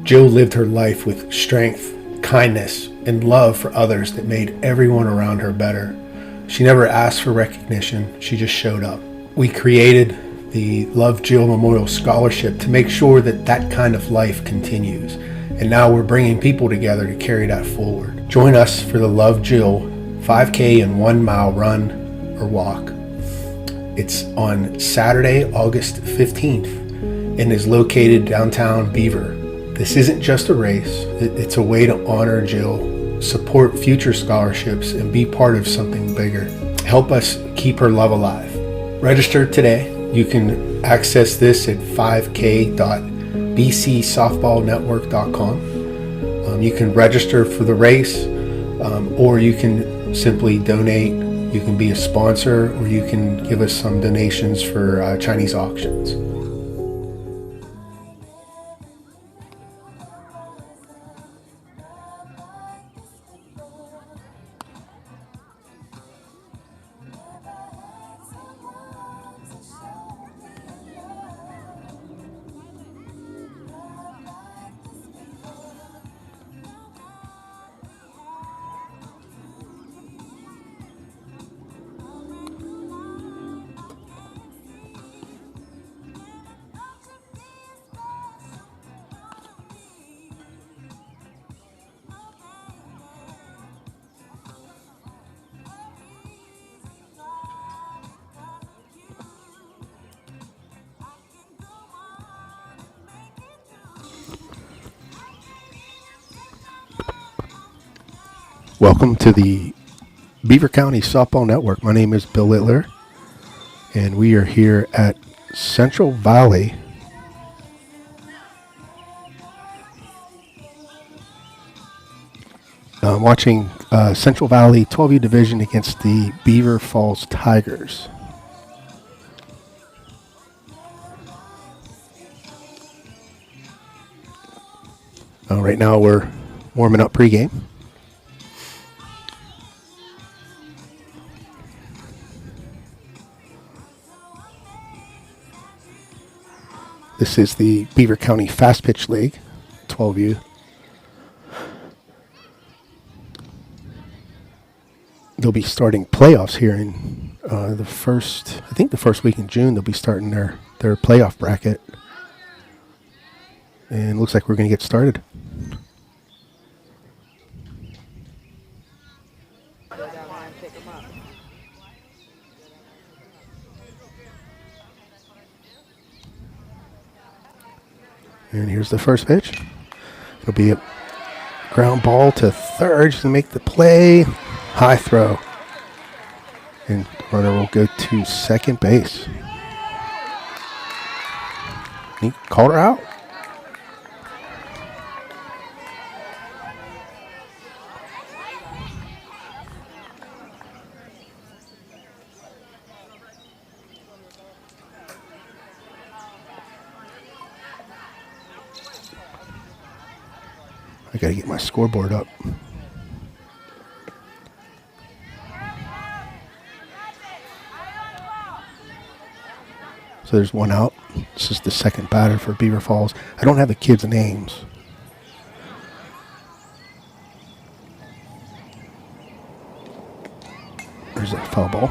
Jill lived her life with strength, kindness, and love for others that made everyone around her better. She never asked for recognition, she just showed up. We created the Love Jill Memorial Scholarship to make sure that that kind of life continues. And now we're bringing people together to carry that forward. Join us for the Love Jill 5K and 1 mile run or walk. It's on Saturday, August 15th and is located downtown Beaver. This isn't just a race, it's a way to honor Jill, support future scholarships, and be part of something bigger. Help us keep her love alive. Register today. You can access this at 5k.bcsoftballnetwork.com. You can register for the race, or you can simply donate. You can be a sponsor, or you can give us some donations for Chinese auctions. Welcome to the Beaver County Softball Network. My name is Bill Littler, and we are here at Central Valley. I'm watching Central Valley 12U Division against the Beaver Falls Tigers. Right now we're warming up pregame. This is the Beaver County Fast Pitch League, 12U. They'll be starting playoffs here in the first week in June. They'll be starting their playoff bracket. And it looks like we're going to get started. And here's the first pitch. It'll be a ground ball to third just to make the play. High throw. And the runner will go to second base. He called her out. I gotta get my scoreboard up. So there's one out. This is the second batter for Beaver Falls. I don't have the kids' names. There's a foul ball.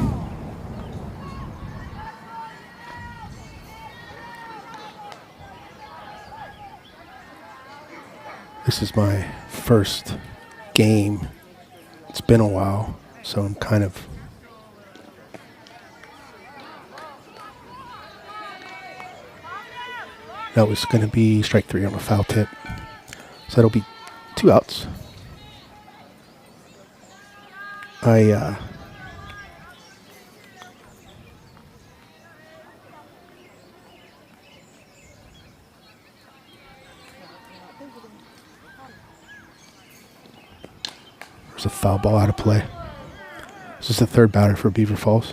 This is my first game. It's been a while, so I'm kind of that was going to be strike three on a foul tip. So that'll be 2 outs. There's a foul ball out of play. This is the third batter for Beaver Falls.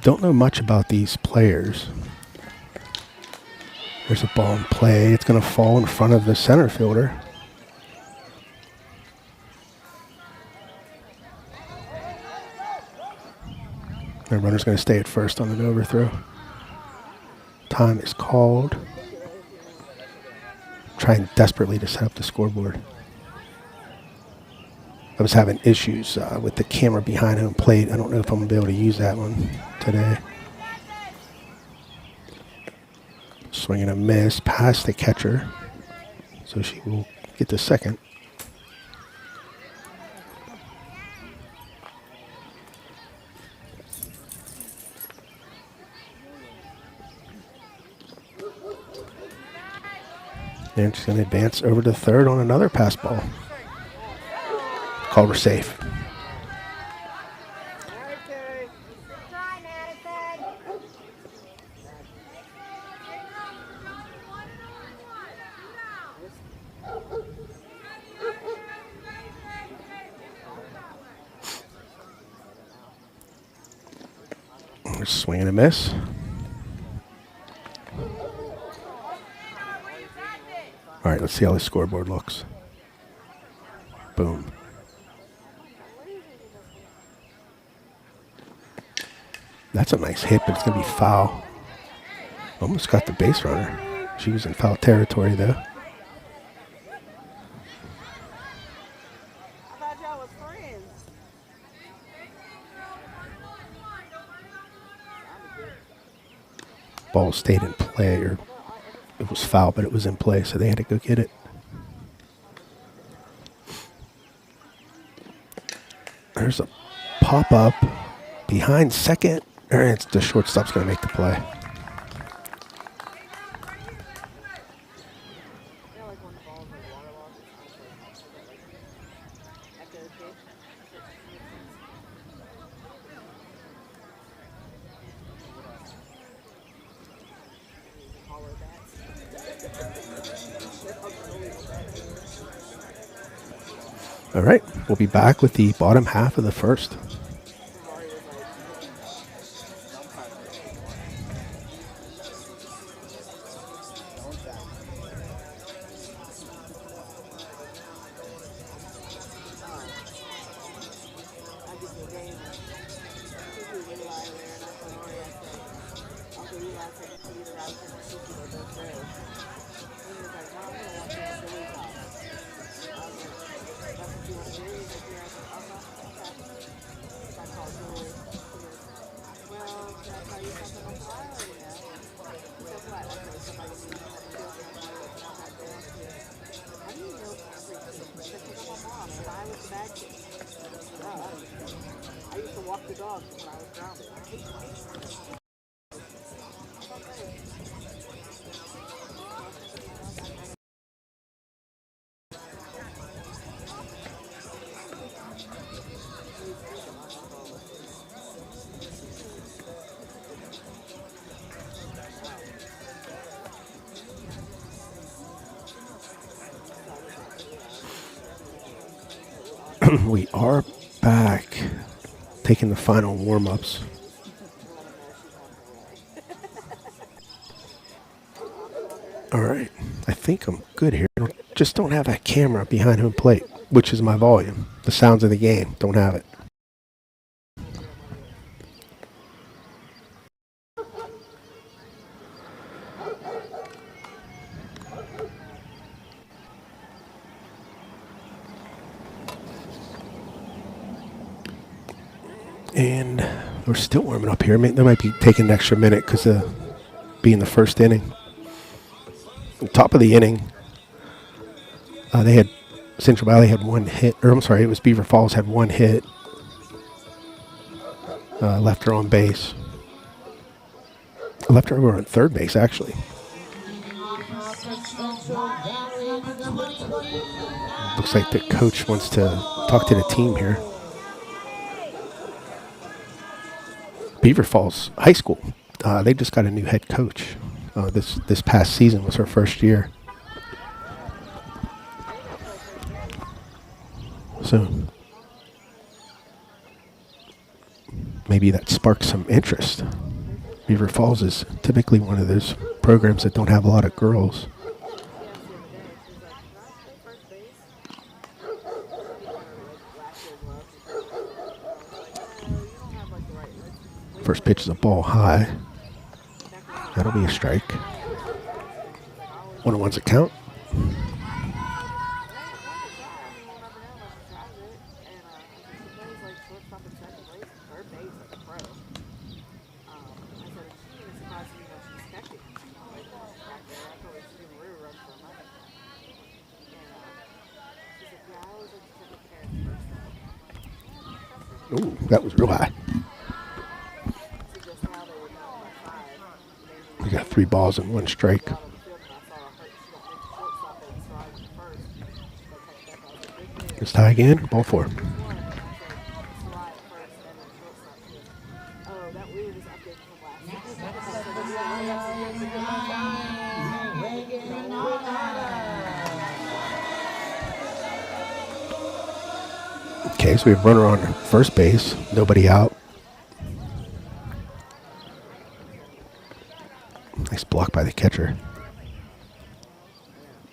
Don't know much about these players. There's a ball in play. It's going to fall in front of the center fielder. The runner's going to stay at first on an overthrow. Time is called. Trying desperately to set up the scoreboard. I was having issues with the camera behind home plate. I don't know if I'm going to be able to use that one today. Swing and a miss past the catcher. So she will get the second. And she's going to advance over to third on another pass ball. Call her safe. Swing and a miss. All right, let's see how the scoreboard looks. Boom. That's a nice hit, but it's going to be foul. Almost got the base runner. She was in foul territory, though. Ball stayed in play, or it was foul, but it was in play, so they had to go get it. There's a pop-up behind second. It's the shortstop's going to make the play. All right, we'll be back with the bottom half of the first. We are back, taking the final warm-ups. All right, I think I'm good here. Just don't have that camera behind home plate, which is my volume. The sounds of the game, don't have it. And we're still warming up here. They might be taking an extra minute because of being the first inning. Top of the inning, Central Valley had one hit, or I'm sorry, it was Beaver Falls had one hit. Left her on base. Left her over on third base, actually. Looks like the coach wants to talk to the team here. Beaver Falls High School, they just got a new head coach. This past season was her first year. So maybe that sparks some interest. Beaver Falls is typically one of those programs that don't have a lot of girls. First pitch is a ball high. That'll be a strike. 1-1's a count. Ooh, that was real high. We got 3 balls and 1 strike. Let's tie again. Ball 4. Okay, so we have runner on first base. Nobody out. Nice block by the catcher.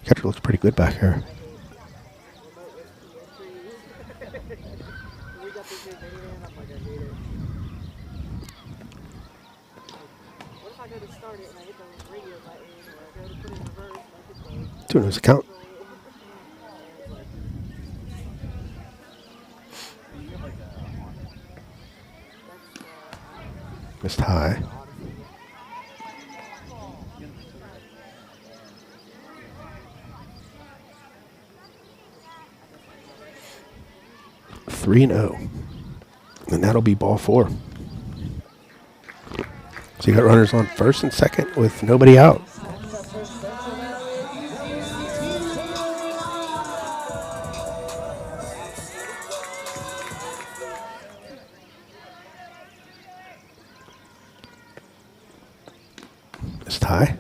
Catcher looks pretty good back here. Two knows the count. Missed high. Three and 0. And that'll be ball 4. So you got runners on first and second with nobody out. It's tie.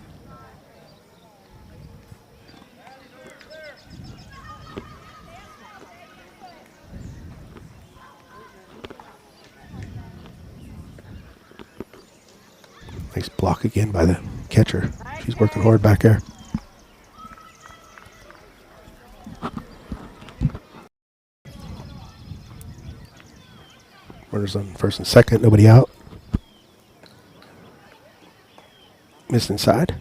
Nice block again by the catcher. She's working hard back there. Runners on first and second, nobody out. Missed inside.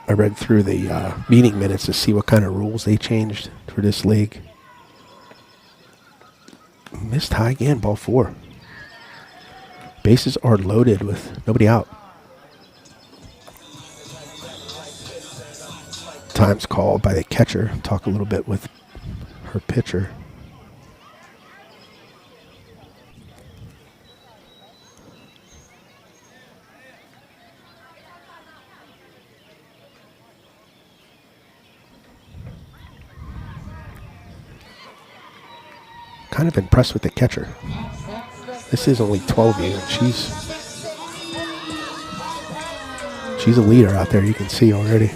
I read through the meeting minutes to see what kind of rules they changed for this league. Missed high again, ball 4. Bases are loaded with nobody out. Time's called by the catcher. Talk a little bit with her pitcher. Kind of impressed with the catcher. This is only 12U, and she's a leader out there. You can see already.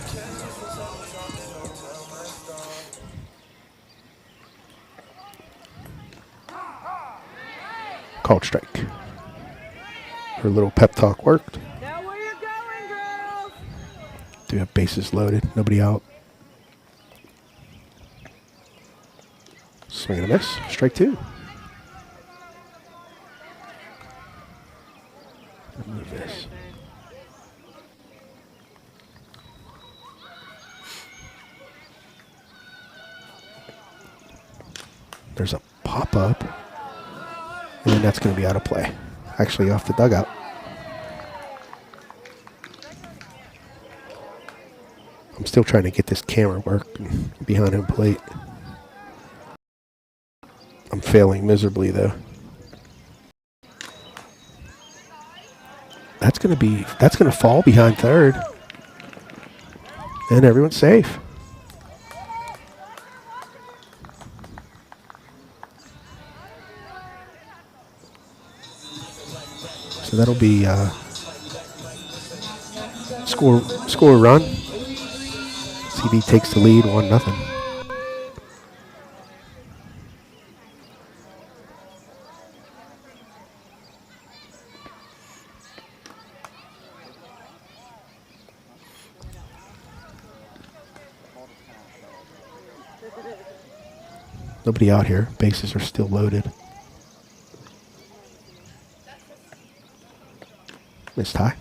Called strike. Her little pep talk worked. Now where you going, girls? Do have bases loaded. Nobody out. Swing and a miss. Strike 2. Move this. There's a pop-up. And then that's going to be out of play. Actually off the dugout. I'm still trying to get this camera working behind home plate. I'm failing miserably though. That's gonna fall behind third. And everyone's safe. So that'll be score a run. CB takes the lead 1-0. Nobody out here. Bases are still loaded. Missed high.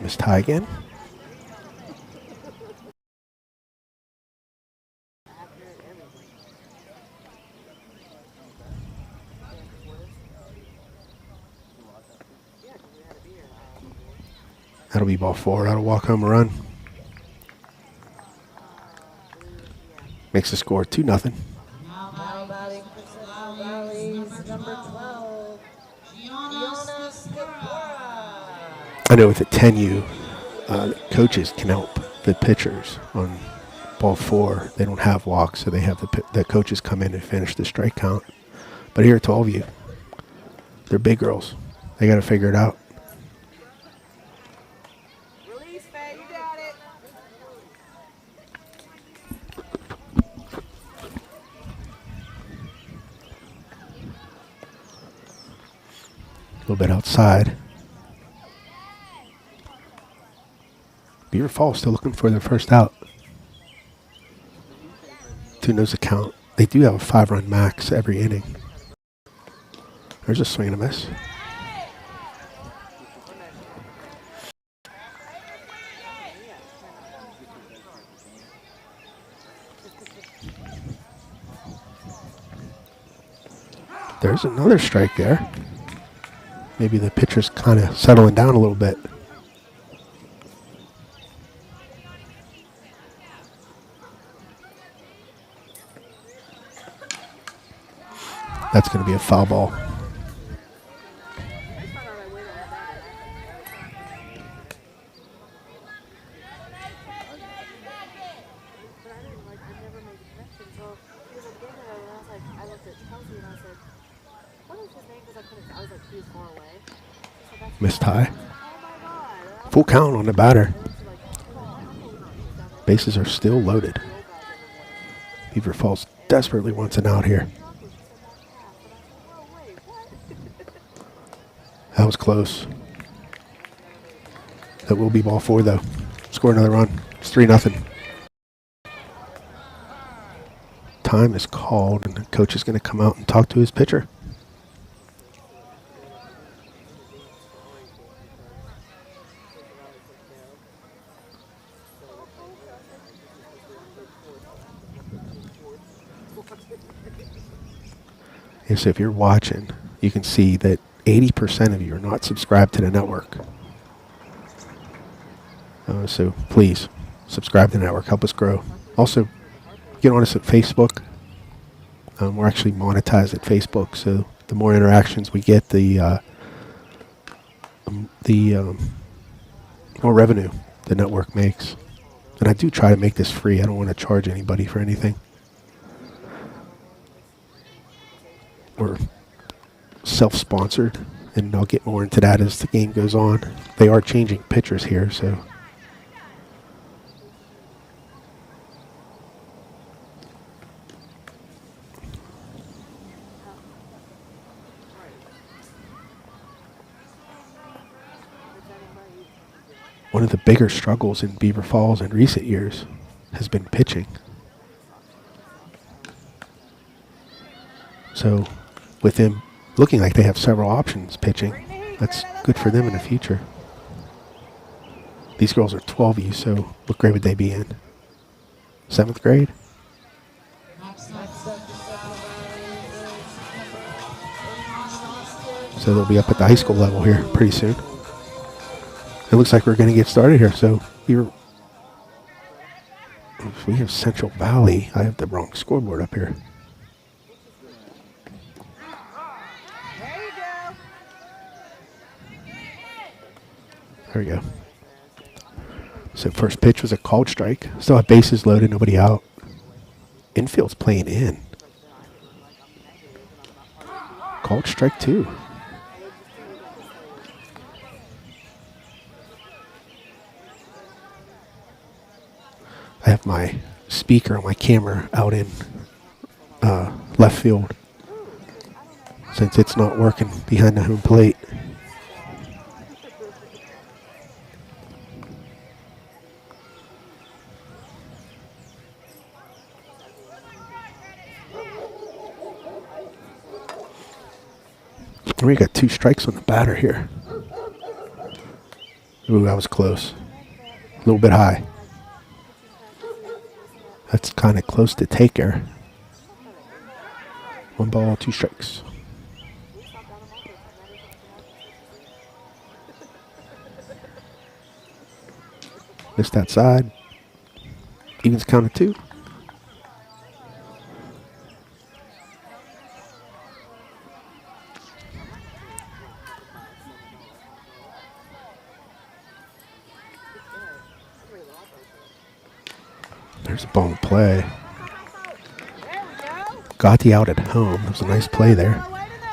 Missed high again. That'll be ball 4. That'll walk home a run. Makes the score 2-0. Now batting for Central Valley's number 12, Gianna Skipora. I know with the 10U, coaches can help the pitchers on ball 4. They don't have walks, so they have the coaches come in and finish the strike count. But here at 12U, they're big girls. They got to figure it out. Release, Faye, you got it. A little bit outside. Beaver Falls still looking for their first out. 2-0 account. They do have a 5-run max every inning. There's a swing and a miss. There's another strike there. Maybe the pitcher's kind of settling down a little bit. That's going to be a foul ball. Missed high. Full count on the batter. Bases are still loaded. Beaver Falls desperately wants an out here. That was close. That will be ball 4 though. Score another run. It's 3-0. Time is called and the coach is going to come out and talk to his pitcher. And so if you're watching, you can see that 80% of you are not subscribed to the network. So please subscribe to the network. Help us grow. Also, get on us at Facebook. We're actually monetized at Facebook, so the more interactions we get, the more revenue the network makes. And I do try to make this free. I don't want to charge anybody for anything. We're self-sponsored, and I'll get more into that as the game goes on. They are changing pitchers here, so. One of the bigger struggles in Beaver Falls in recent years has been pitching. So with them looking like they have several options pitching, that's good for them in the future. These girls are 12U, so what grade would they be in? 7th grade? So they'll be up at the high school level here pretty soon. It looks like we're going to get started here. So we have Central Valley. I have the wrong scoreboard up here. There you go. There we go. So first pitch was a called strike. Still have bases loaded, nobody out. Infield's playing in. Called strike 2. I have my speaker on my camera out in left field. since it's not working behind the home plate. We got 2 strikes on the batter here. Ooh, that was close. A little bit high. That's kind of close to taker. 1 ball, 2 strikes. Missed outside. Evens count of 2. There's a ball in play. There we go. Got the out at home. That was a nice play there. Way to go.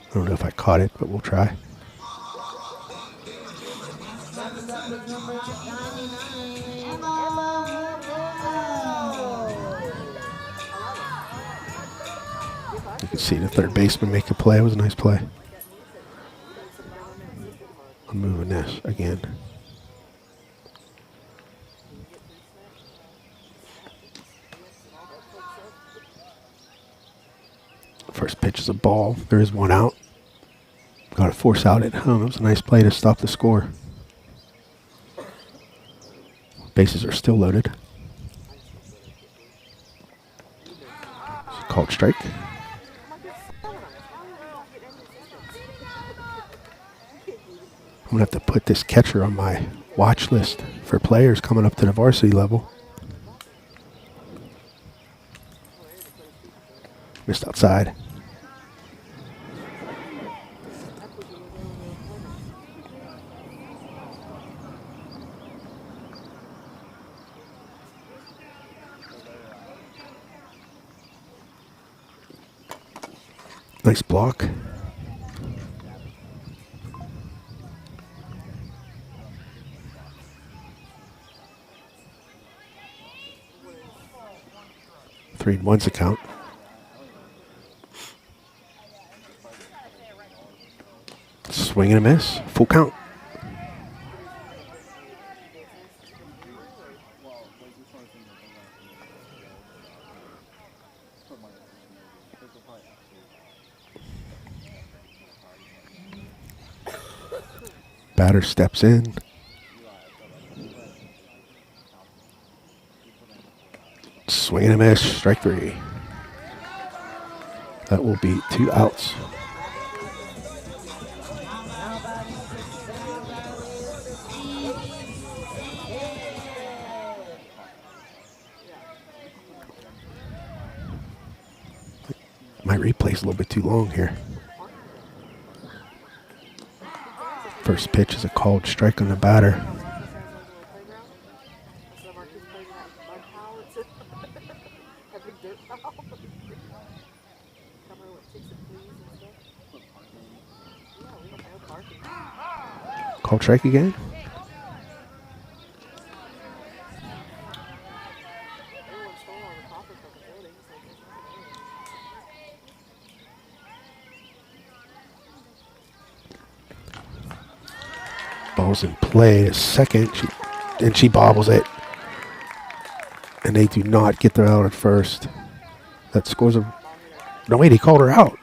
I don't know if I caught it, but we'll try. You can see the third baseman make a play. It was a nice play. I'm moving this again. First pitch is a ball. There is 1 out. Got a force out at home. It was a nice play to stop the score. Bases are still loaded. It's a called strike. I'm going to have to put this catcher on my watch list for players coming up to the varsity level. Missed outside. Nice block. Three and one's a count. Swing and a miss. Full count. Batter steps in. Swing and a miss. Strike 3. That will be 2 outs. My replay's a little bit too long here. First pitch is a called strike on the batter. Called strike again. Ball's in play a second, and she bobbles it. And they do not get their out at first. That scores them. No, wait, he called her out.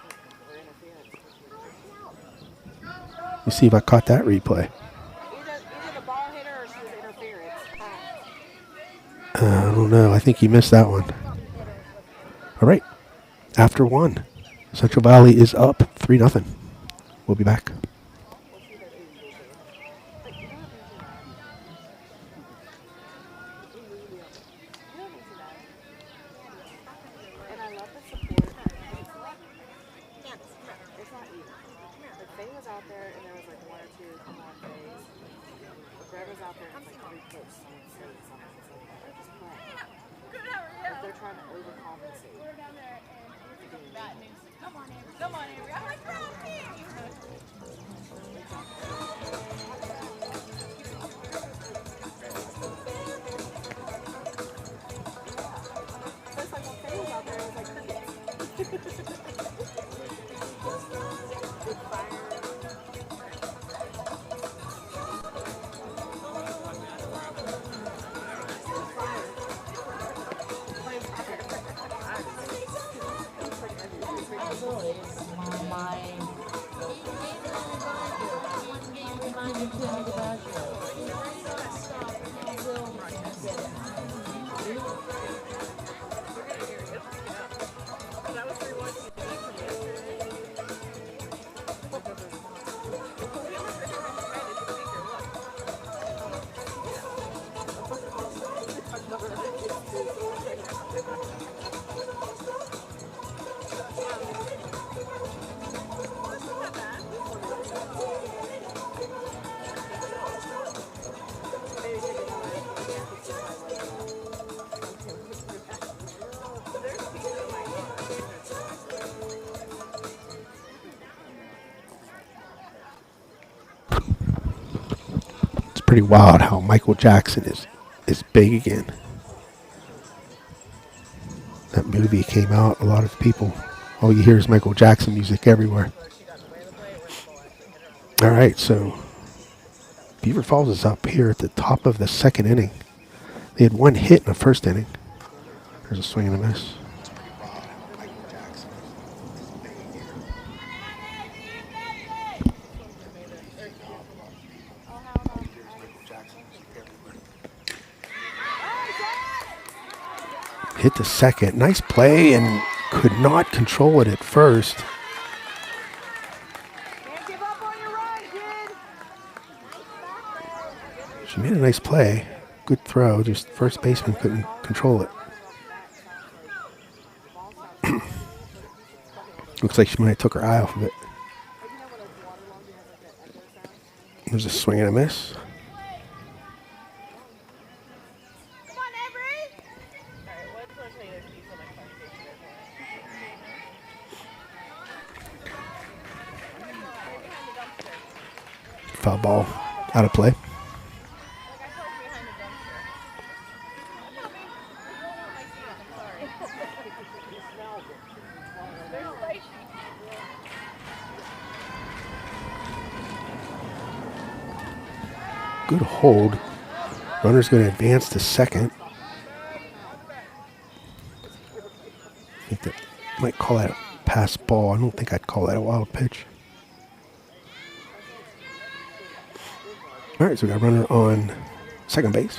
You see if I caught that replay. Either the ball hit her or she was interference. I don't know. I think he missed that one. All right. After 1, Central Valley is up 3-0. We'll be back. And I love the support. It's not even. Like Faye was out there and there was like 1 or 2 come on days. But Greg was out there and like 3 posts on the street. It's like, they're just playing. Like they're trying to overcompensate. Come on, Avery. I'm like, It's pretty wild how Michael Jackson is big again. That movie came out, a lot of people, all you hear is Michael Jackson music everywhere. All right, so Beaver Falls is up here at the top of the second inning. They had one hit in the first inning. There's a swing and a miss. Hit the second. Nice play and could not control it at first. Can't give up on your run, kid. She made a nice play. Good throw. Just first baseman couldn't control it. Looks like she might have took her eye off of it. There's a swing and a miss. Come on, Avery. All right, let's tell you there's piece on my conversation. Foul ball. Out of play. Like I told you behind the dumpster. Not me. I don't want my seat. I'm sorry. They're spicy. Good hold. Runner's going to advance to second. I think that might call that a pass ball. I don't think I'd call that a wild pitch. All right, so we got a runner on second base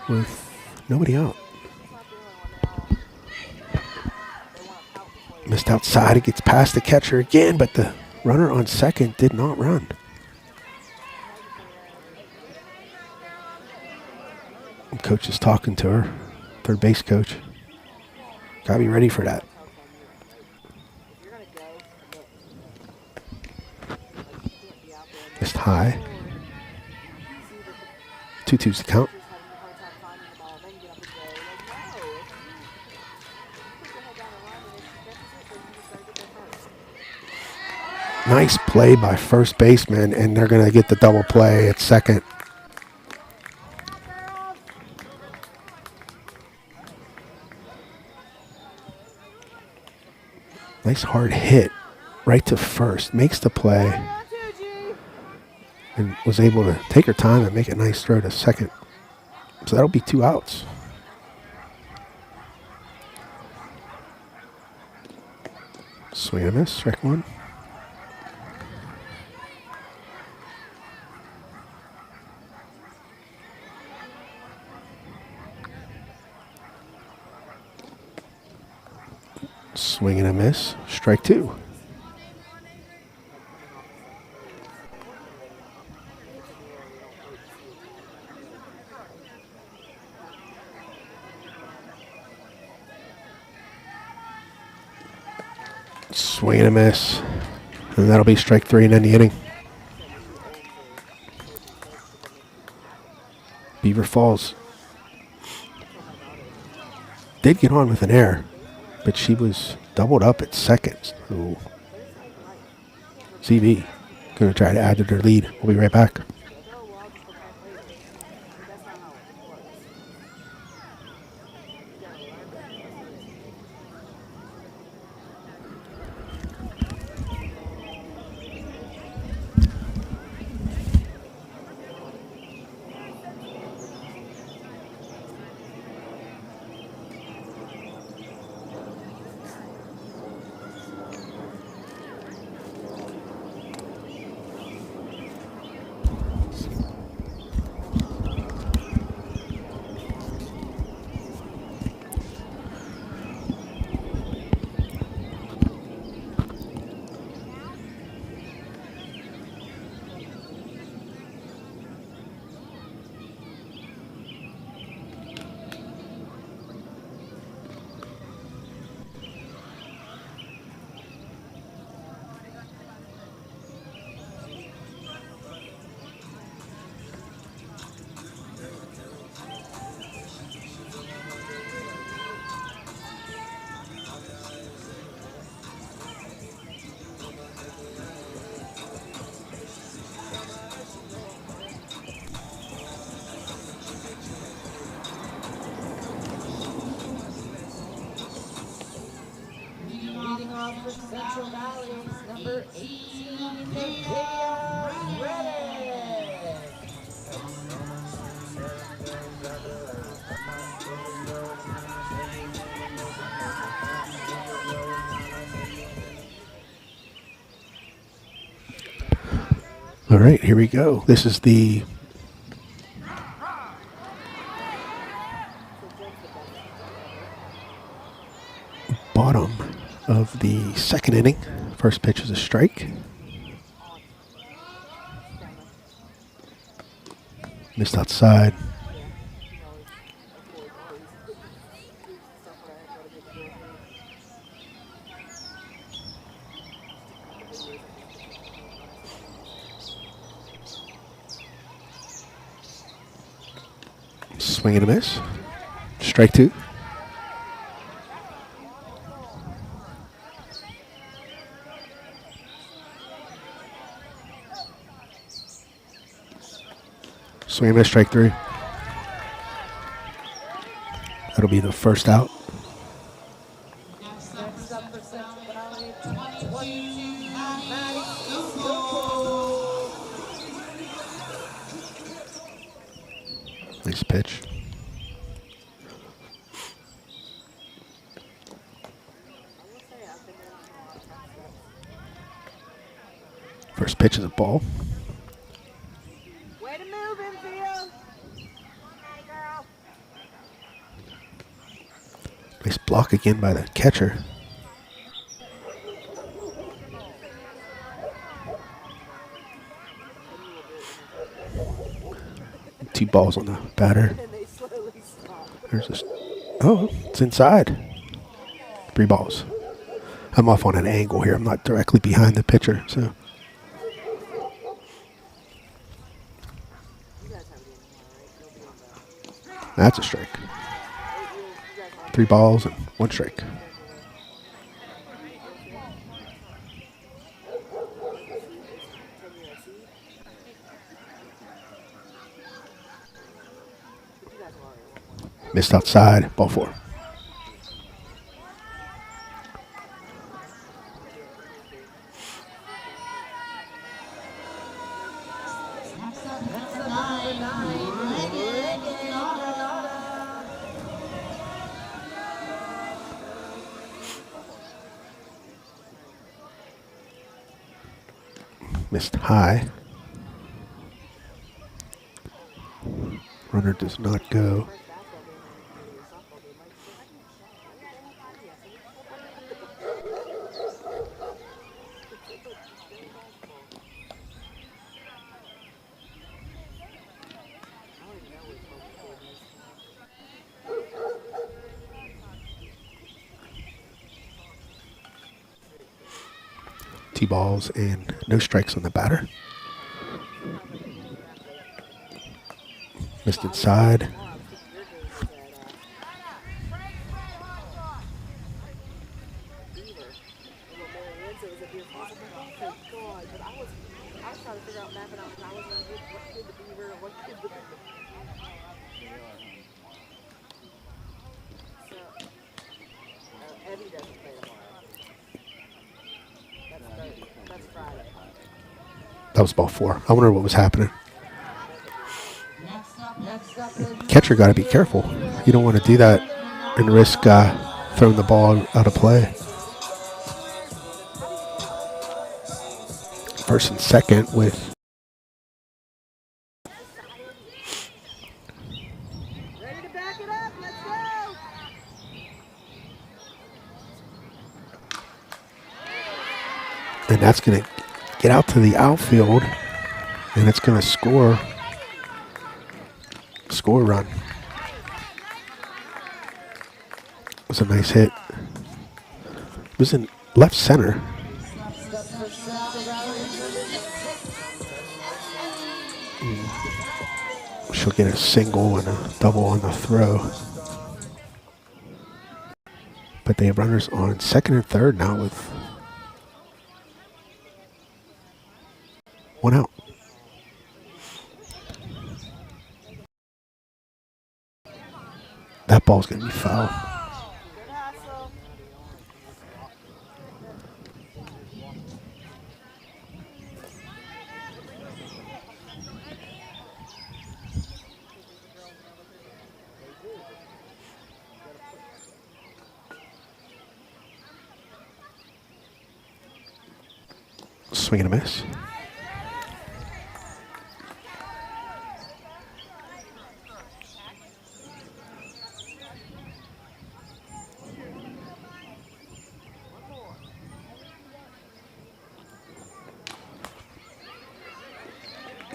with nobody out. Missed outside. It gets past the catcher again, but the runner on second did not run. Coach is talking to her, third base coach. Gotta be ready for that. Missed high. 2-2's the count. Nice play by first baseman, and they're gonna get the double play at second. Nice hard hit right to first. Makes the play and was able to take her time and make a nice throw to second. So that'll be 2 outs. Swing and a miss, strike one. Swing and a miss, strike two. Swing and a miss. And that'll be strike three and end the inning. Beaver Falls did get on with an error, but she was doubled up at second. So CV going to try to add to their lead. We'll be right back. Central Valley, number 18, Nakia Reddick. All right, here we go. This is the bottom of the second inning. First pitch is a strike. Missed outside. Swing and a miss. Strike two. Swing and a miss, strike three. That'll be the first out. Next up for Central Valley, 22, Maddie Google. Nice pitch. First pitch is a ball. Way to move, infield. Hey, girl. Nice block again by the catcher. Two balls on the batter. And they slowly stop. There's this. Oh, it's inside. 3 balls. I'm off on an angle here. I'm not directly behind the pitcher, so. You guys have it in tomorrow, right? You'll be on the. That's a strike. You guys have 3 balls and 1 strike. Missed outside, ball 4. Missed high. Runner does not go. Two balls and no strikes on the batter. Missed inside. Eddie doesn't play tomorrow. That's Friday. That was ball 4. I wonder what was happening. Next up is Catcher got to be careful. You don't want to do that and risk throwing the ball out of play. First and second with Ready to back it up? Let's go! and that's going to get out to the outfield, and it's going to score a run. It was a nice hit. It was in left center. She'll get a single and a double on the throw. But they have runners on second and third now with 1 out. That ball's going to be foul. Good hustle. Swing and a miss.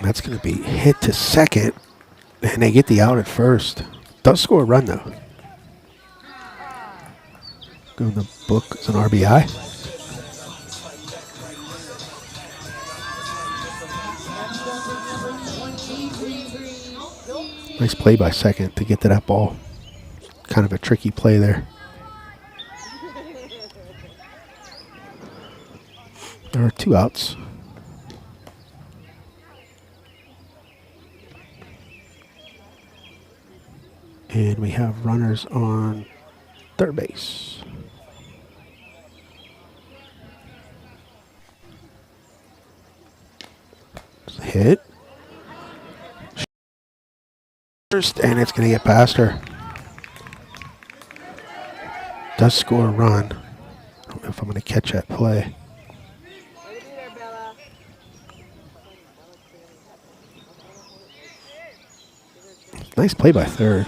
That's going to be hit to second, and they get the out at first. Does score a run, though. Go in the book as an RBI. Nice play by second to get to that ball. Kind of a tricky play there. There are 2 outs. And we have runners on third base. Hit. First, and it's going to get past her. Does score a run. I don't know if I'm going to catch that play. Way to be there, Bella. Nice play by third.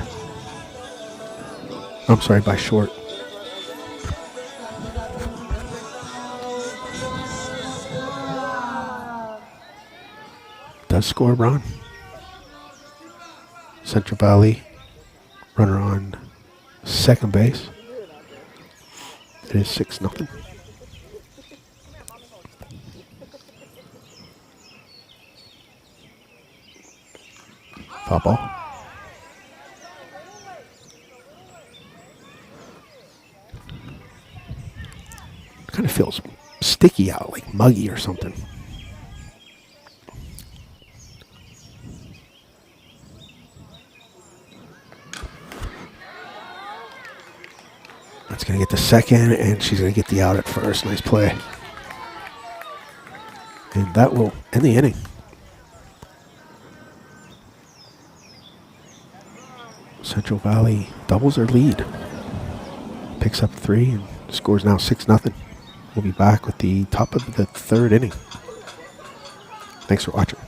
I'm sorry, by short. Does score a run. Central Valley runner on second base. It is 6-0. Foul ball. Kind of feels sticky out, like muggy or something. That's going to get the second, and she's going to get the out at first. Nice play. And that will end the inning. Central Valley doubles their lead. Picks up 3 and scores now 6-0. We'll be back with the top of the third inning. Thanks for watching.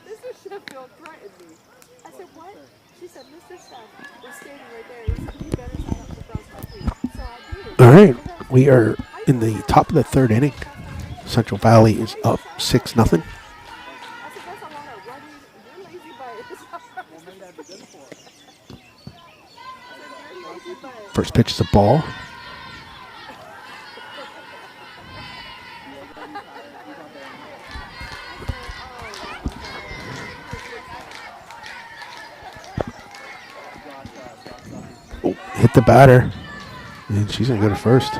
Mr. Sheffield threatened me. I said, what? She said, Mr. Sheffield was standing right there. He said, you better sign up for cross country. So I did. All right, we are in the top of the third inning. Central Valley is up 6-0. I said, that's a lot of running. You're lazy butts. You're lazy butts. First pitch is a ball. Oh, hit the batter. And she's going to go to first.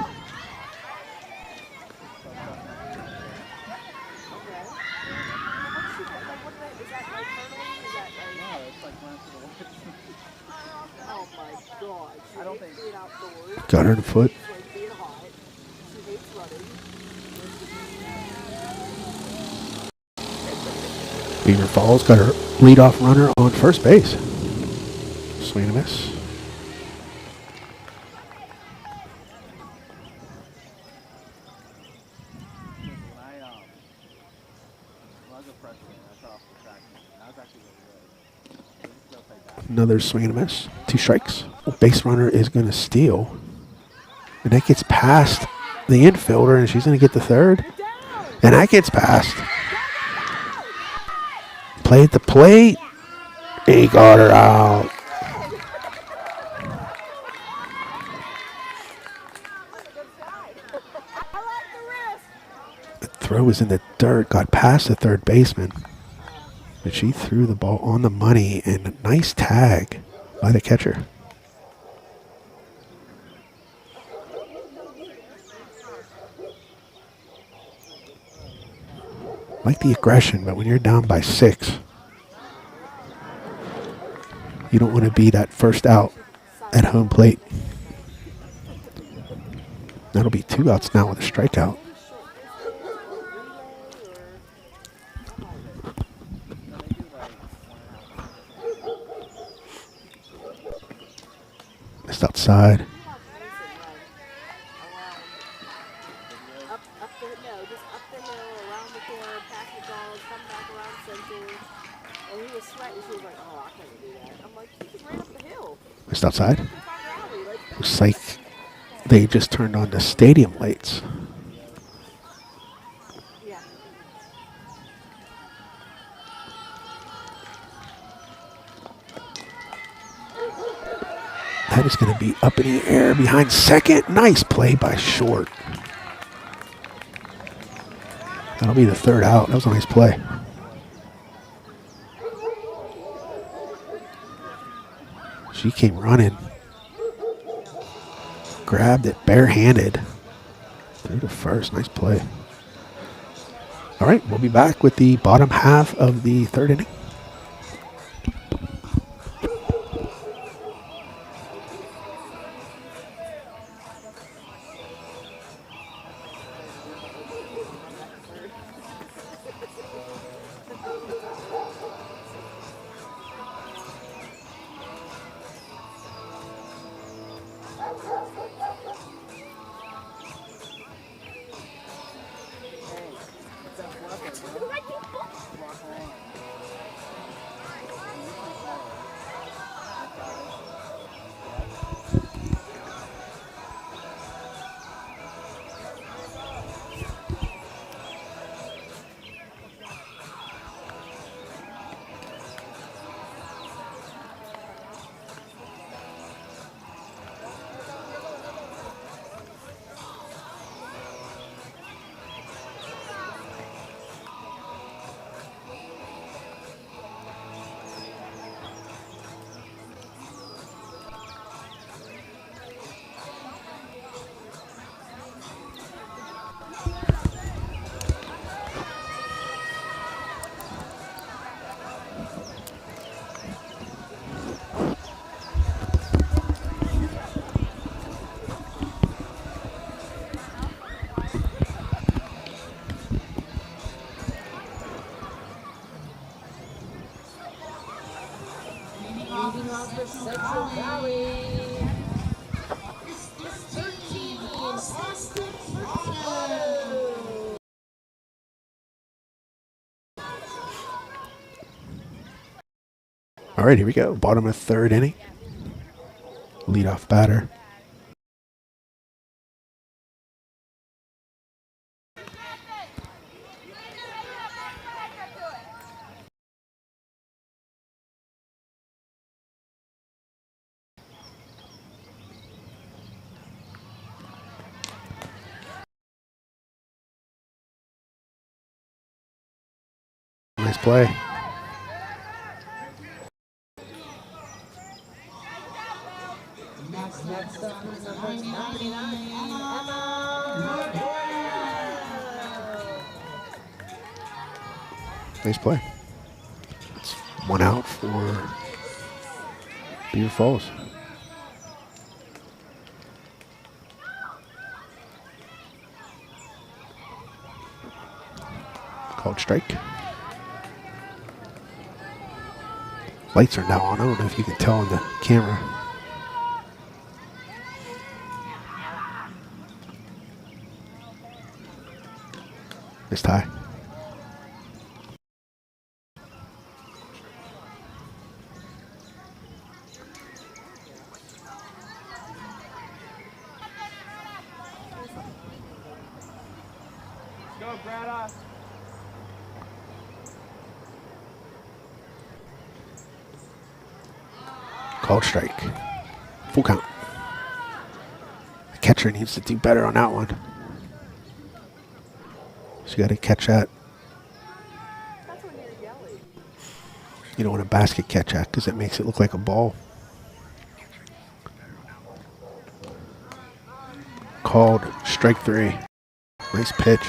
Got her in the foot. Beaver Falls got her leadoff runner on first base. Swing and a miss. Another swing and a miss. 2 strikes. Base runner is going to steal. And that gets past the infielder, and she's going to get the third. And that gets past. Play at the plate. He got her out. The throw was in the dirt, got past the third baseman. But she threw the ball on the money, and a nice tag by the catcher. Like the aggression, but when you're down by 6, you don't want to be that first out at home plate. That'll be 2 outs now with a strikeout. Missed outside. Just up the hill, around the corner, past the dogs, come back around center. And he was sweating. She was like, oh, I can't do that. I'm like, he just ran up the hill. Missed outside. Find Rally. Like, Looks like they just turned on the stadium lights. yeah. That is going to be up in the air behind second. Nice play by Short. That'll be the 3rd out. That was a nice play. She came running. Grabbed it barehanded. Through to first. Nice play. All right, we'll be back with the bottom half of the 3rd inning. Leading off for Central Valley. It's 13 Austin Prado. All right, here we go. Bottom of 3rd inning. Leadoff batter. Nice play. Next up is number 99, Emma. Nice play. That's 1 out for Beaver Falls. Called strike. Lights are now on. I don't know if you can tell on the camera. Nice tie. Called strike. Full count. The catcher needs to do better on that one. So you got to catch that. That's when you're yelling. You don't want to basket catch that because it makes it look like a ball. Called strike 3. Nice pitch.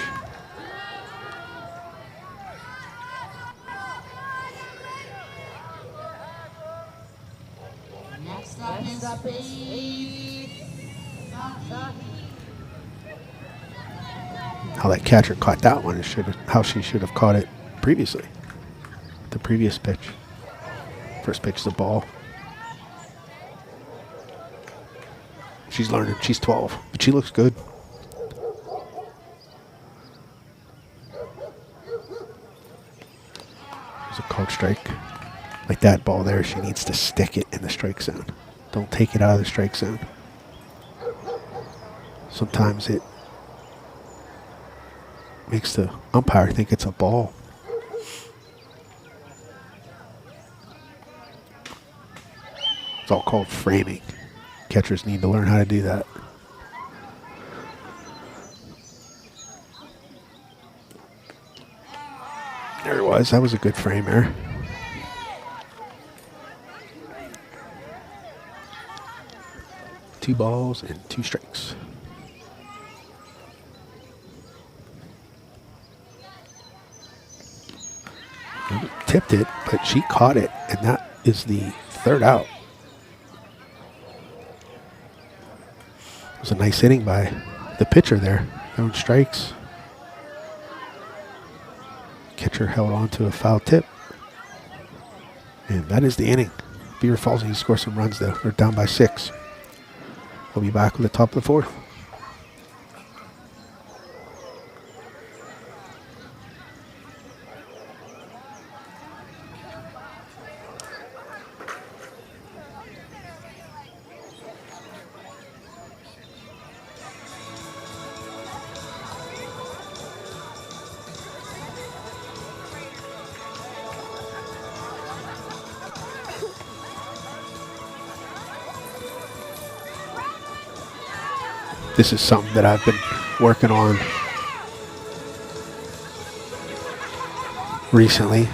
Next up is Spade. How that catcher caught that one is how she should have caught it previously. The previous pitch. First pitch is the ball. She's learning. She's 12, but she looks good. There's a called strike. Like that ball there, she needs to stick it in the strike zone. Don't take it out of the strike zone. Sometimes it makes the umpire think it's a ball. It's all called framing. Catchers need to learn how to do that. There it was. That was a good frame there. Two balls and 2 strikes. Tipped it, but she caught it, and that is the 3rd out. It was a nice inning by the pitcher there. Throwing strikes. Catcher held on to a foul tip. And that is the inning. Beaver Falls needs to score some runs, though. They're down by 6. We'll be back with the top of the 4th. This is something that I've been working on recently.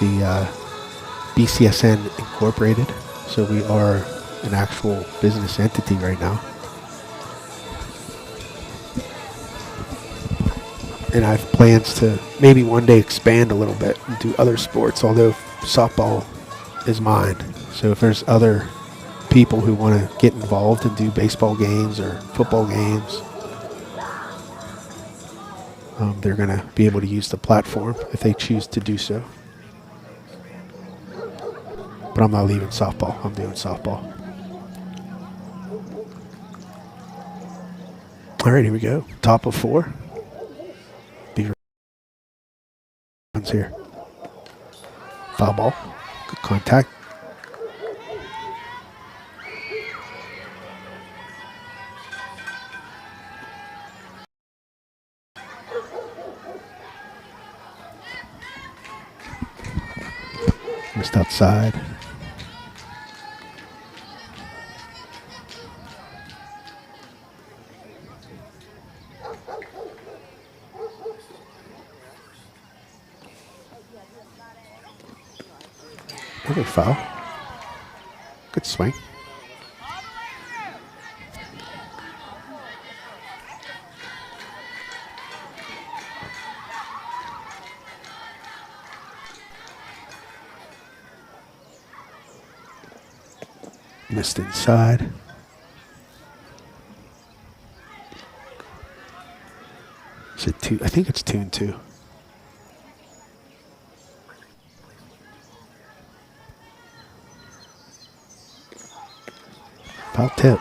The BCSN Incorporated. So we are an actual business entity right now. And I have plans to maybe one day expand a little bit and do other sports, although softball is mine. So if there's other people who want to get involved and do baseball games or football games, they're going to be able to use the platform if they choose to do so. But I'm not leaving softball. I'm doing softball. All right, here we go. Top of 4. Beaver runs here. Foul ball. Good contact. Missed outside. Another foul. Good swing. Missed inside. Is it 2? I think it's 2-2. Foul tip.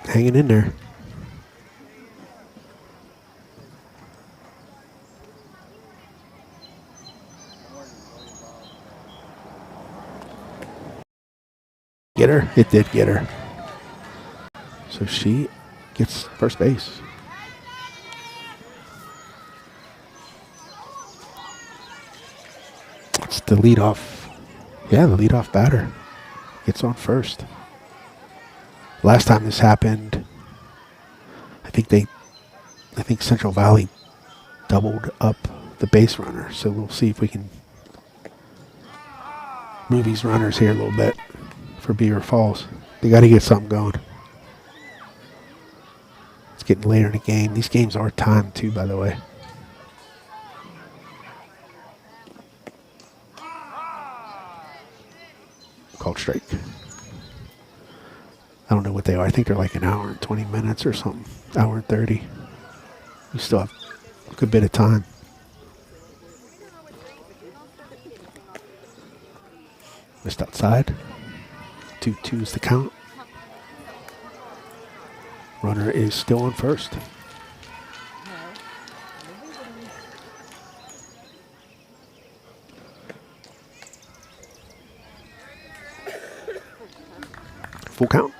Hanging in there. Get her? It did get her. So she gets first base. It's the leadoff. Yeah, the leadoff batter gets on first. Last time this happened, I think Central Valley doubled up the base runner. So we'll see if we can move these runners here a little bit for Beaver Falls. They got to get something going. It's getting later in the game. These games are timed too, by the way. Called strike. I don't know what they are. I think they're like an hour and 20 minutes or something. Hour and 30. We still have a good bit of time. Missed outside. 2-2 is the count. Runner is still on first. Full count.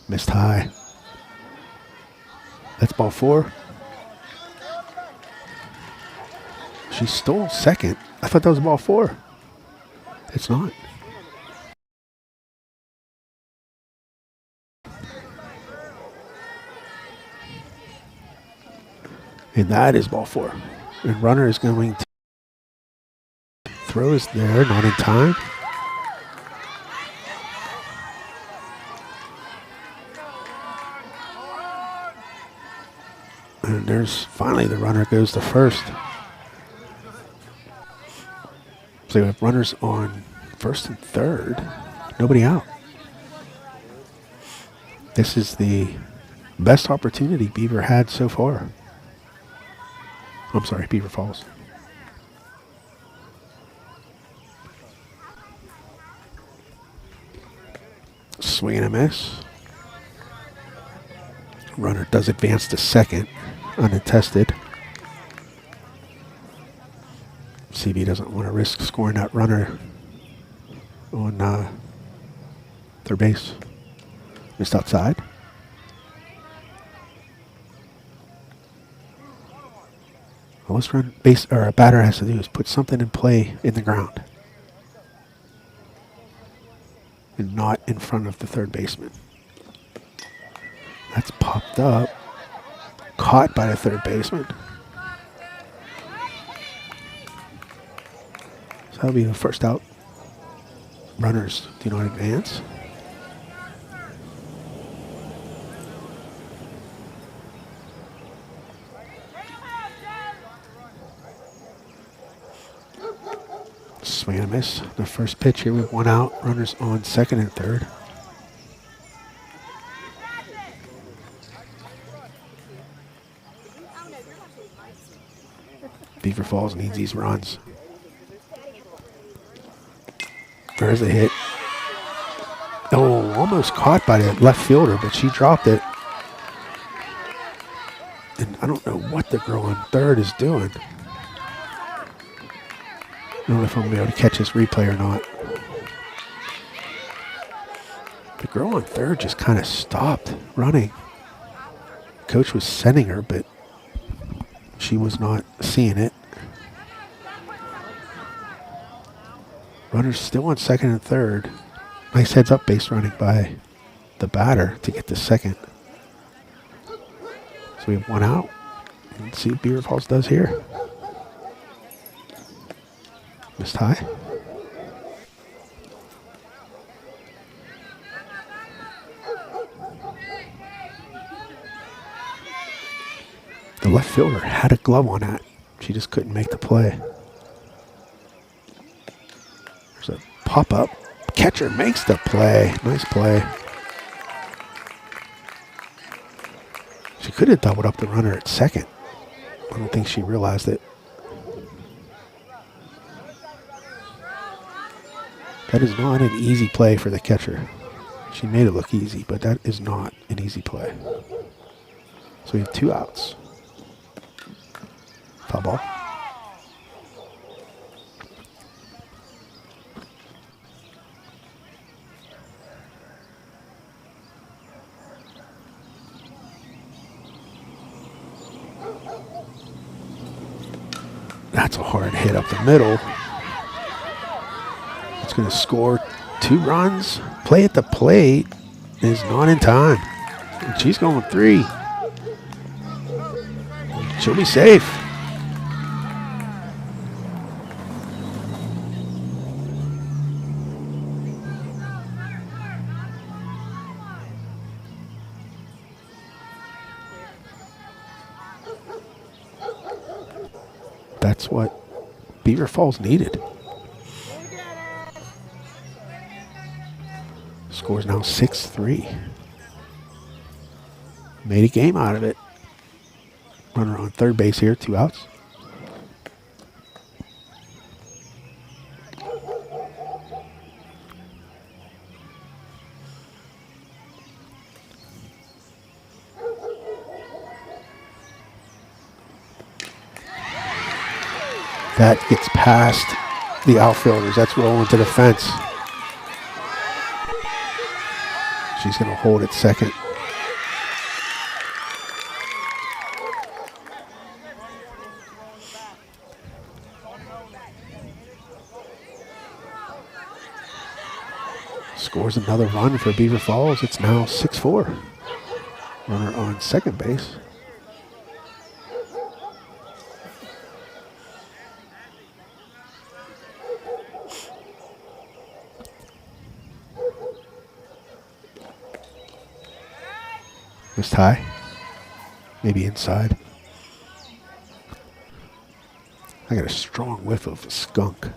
Missed high. That's ball 4. She stole second. I thought that was ball 4. It's not. And that is ball 4. And runner is going to throw is there, not in time. And there's finally the runner goes to first. So we have runners on first and third. Nobody out. This is the best opportunity Beaver had so far. I'm sorry, Beaver Falls. Swing and a miss. Runner does advance to second, unattested. CB doesn't want to risk scoring that runner on third base. Missed outside. All this run base or a batter has to do is put something in play in the ground, and not in front of the third baseman. That's popped up, caught by the third baseman. So that'll be the first out. Runners do not advance. Swing and a miss. The first pitch here with 1 out. Runners on second and third. Beaver Falls needs these runs. There's a hit. Oh, almost caught by the left fielder, but she dropped it. And I don't know what the girl on third is doing. I don't know if I'm going to be able to catch this replay or not. The girl on third just kind of stopped running. Coach was sending her, but she was not seeing it. Runners still on second and third. Nice heads up base running by the batter to get to second. So we have 1 out. Let's see what Beaver Falls does here. Missed high. The left fielder had a glove on that. She just couldn't make the play. There's a pop-up. Catcher makes the play. Nice play. She could have doubled up the runner at second. I don't think she realized it. That is not an easy play for the catcher. She made it look easy, but that is not an easy play. So we have 2 outs. Foul ball. That's a hard hit up the middle. It's going to score 2 runs. Play at the plate is not in time. And she's going 3. She'll be safe. That's what Beaver Falls needed. Score's now 6-3. Made a game out of it. Runner on third base here, 2 outs. That gets past the outfielders. That's rolling to the fence. She's going to hold it second. Scores another run for Beaver Falls. It's now 6-4. Runner on second base. Missed high. Maybe inside. I got a strong whiff of a skunk.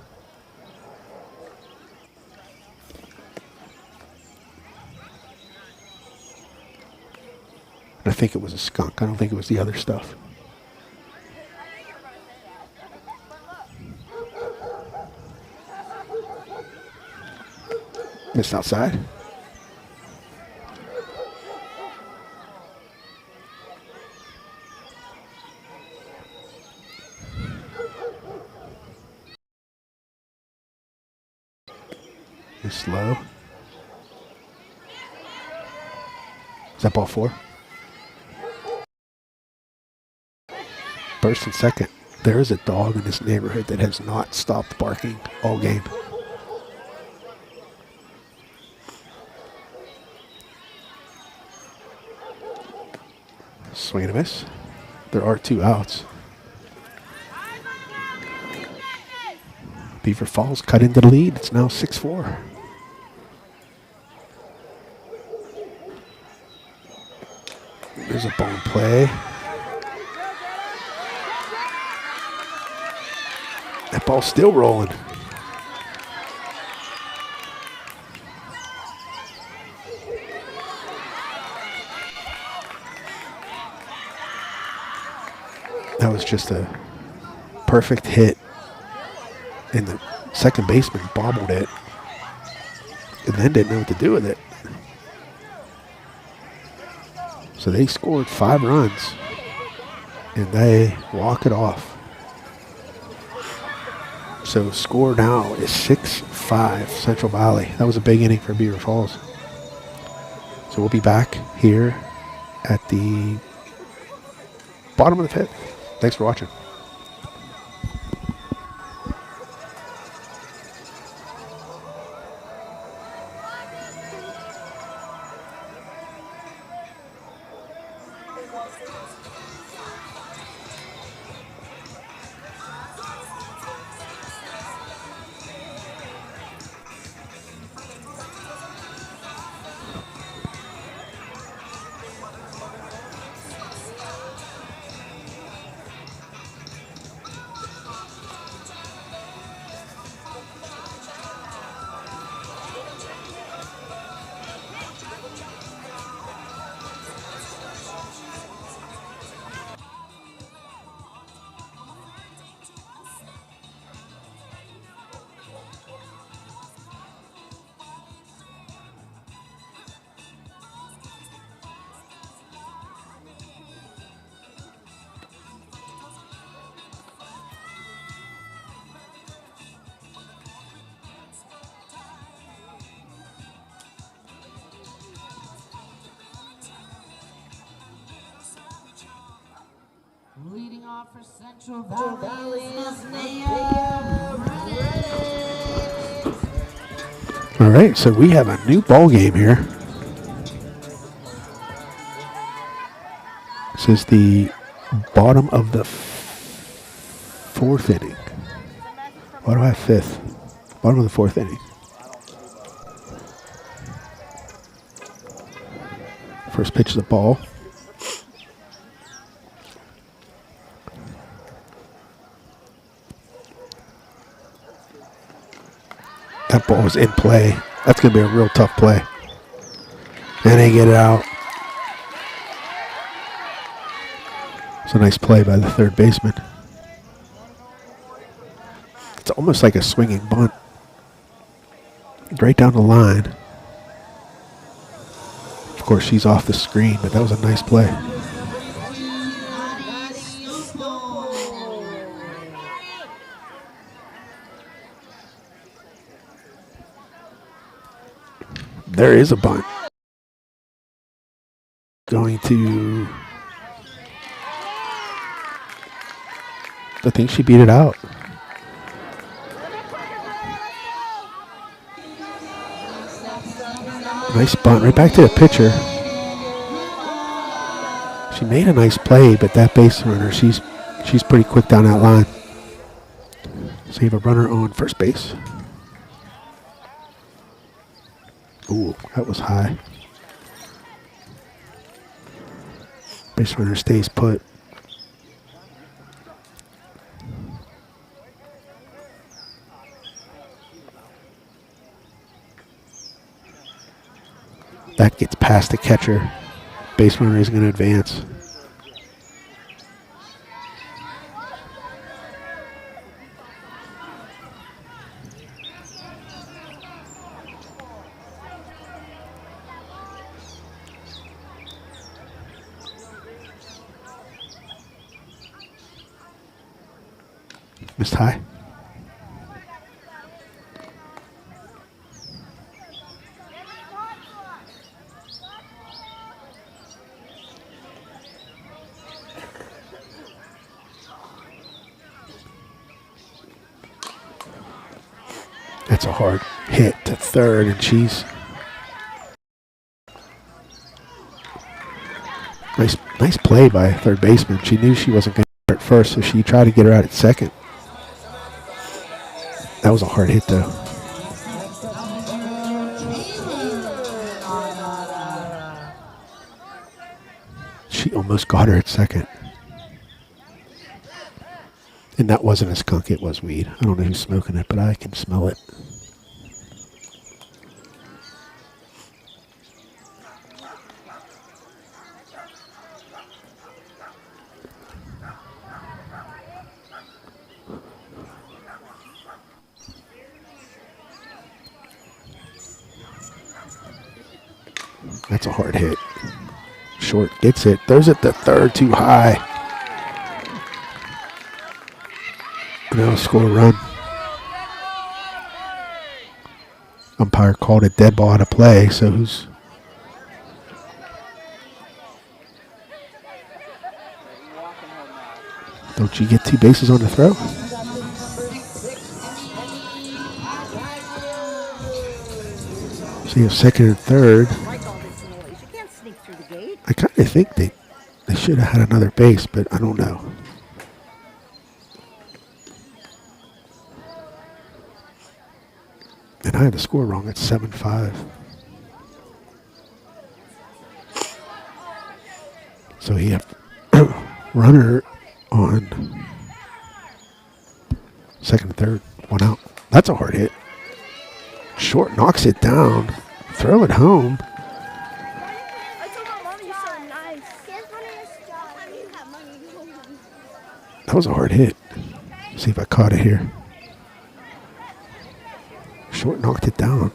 I think it was a skunk. I don't think it was the other stuff. Missed outside. Missed low. Is that ball 4? First and second. There is a dog in this neighborhood that has not stopped barking all game. Swing and a miss. There are 2 outs. Beaver Falls cut into the lead. It's now 6-4. There's a ball in play. That ball's still rolling. That was just a perfect hit. And the second baseman bobbled it. And then didn't know what to do with it. So they scored 5 runs. And they walk it off. So score now is 6-5 Central Valley. That was a big inning for Beaver Falls. So we'll be back here at the bottom of the 5th. Thanks for watching. for Central Valley is Nia Reddick. All right, so we have a new ball game here. This is the bottom of the fourth inning. Why do I have fifth? Bottom of the fourth inning. First pitch is a ball. That ball was in play. That's going to be a real tough play. And they get it out. It's a nice play by the third baseman. It's almost like a swinging bunt. Right down the line. Of course, she's off the screen, but that was a nice play. There is a bunt. Going to... I think she beat it out. Nice bunt right back to the pitcher. She made a nice play, but that base runner, she's pretty quick down that line. So you have a runner on first base. Ooh, that was high. Base runner stays put. That gets past the catcher. Base runner is going to advance. Missed high. That's a hard hit to third, and she's nice play by third baseman. She knew she wasn't going to get her at first, so she tried to get her out at second. That was a hard hit, though. She almost got her at second. And that wasn't a skunk, it was weed. I don't know who's smoking it, but I can smell it. That's a hard hit. Short gets it. Throws it to third too high. Now score a run. Umpire called a dead ball out of play, so who's... Don't you get two bases on the throw? So you have second and third. I kind of think they should have had another base, but I don't know. And I had the score wrong. It's 7-5. So he had runner on second and third. One out. That's a hard hit. Short knocks it down. Throw it home. I told my mom you're so nice. That was a hard hit. See if I caught it here. Short knocked it down.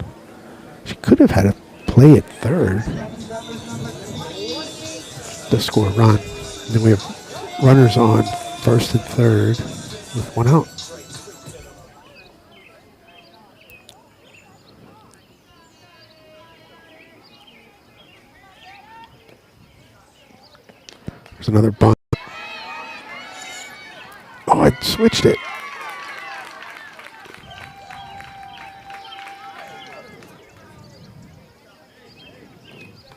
She could have had a play at third to score a run. And then we have runners on first and third with one out. There's another bunt. Oh, I switched it.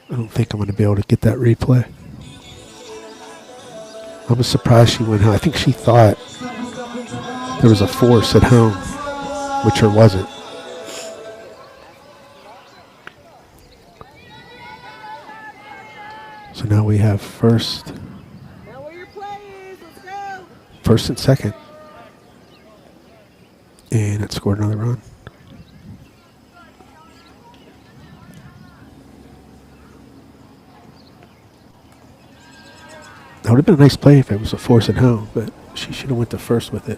I don't think I'm going to be able to get that replay. I was surprised she went home. I think she thought there was a force at home, which there wasn't. So now we have first and second. And it scored another run. That would have been a nice play if it was a force at home, but she should have went to first with it.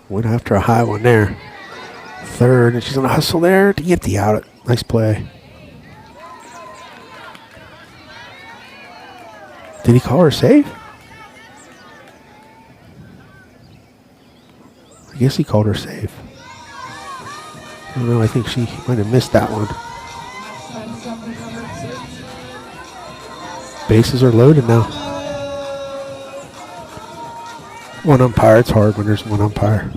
Went after a high one there. Third, and she's going to hustle there to get the out. Nice play. Did he call her safe? I guess he called her safe. I don't know. I think she might have missed that one. Bases are loaded now. One umpire. It's hard when there's one umpire.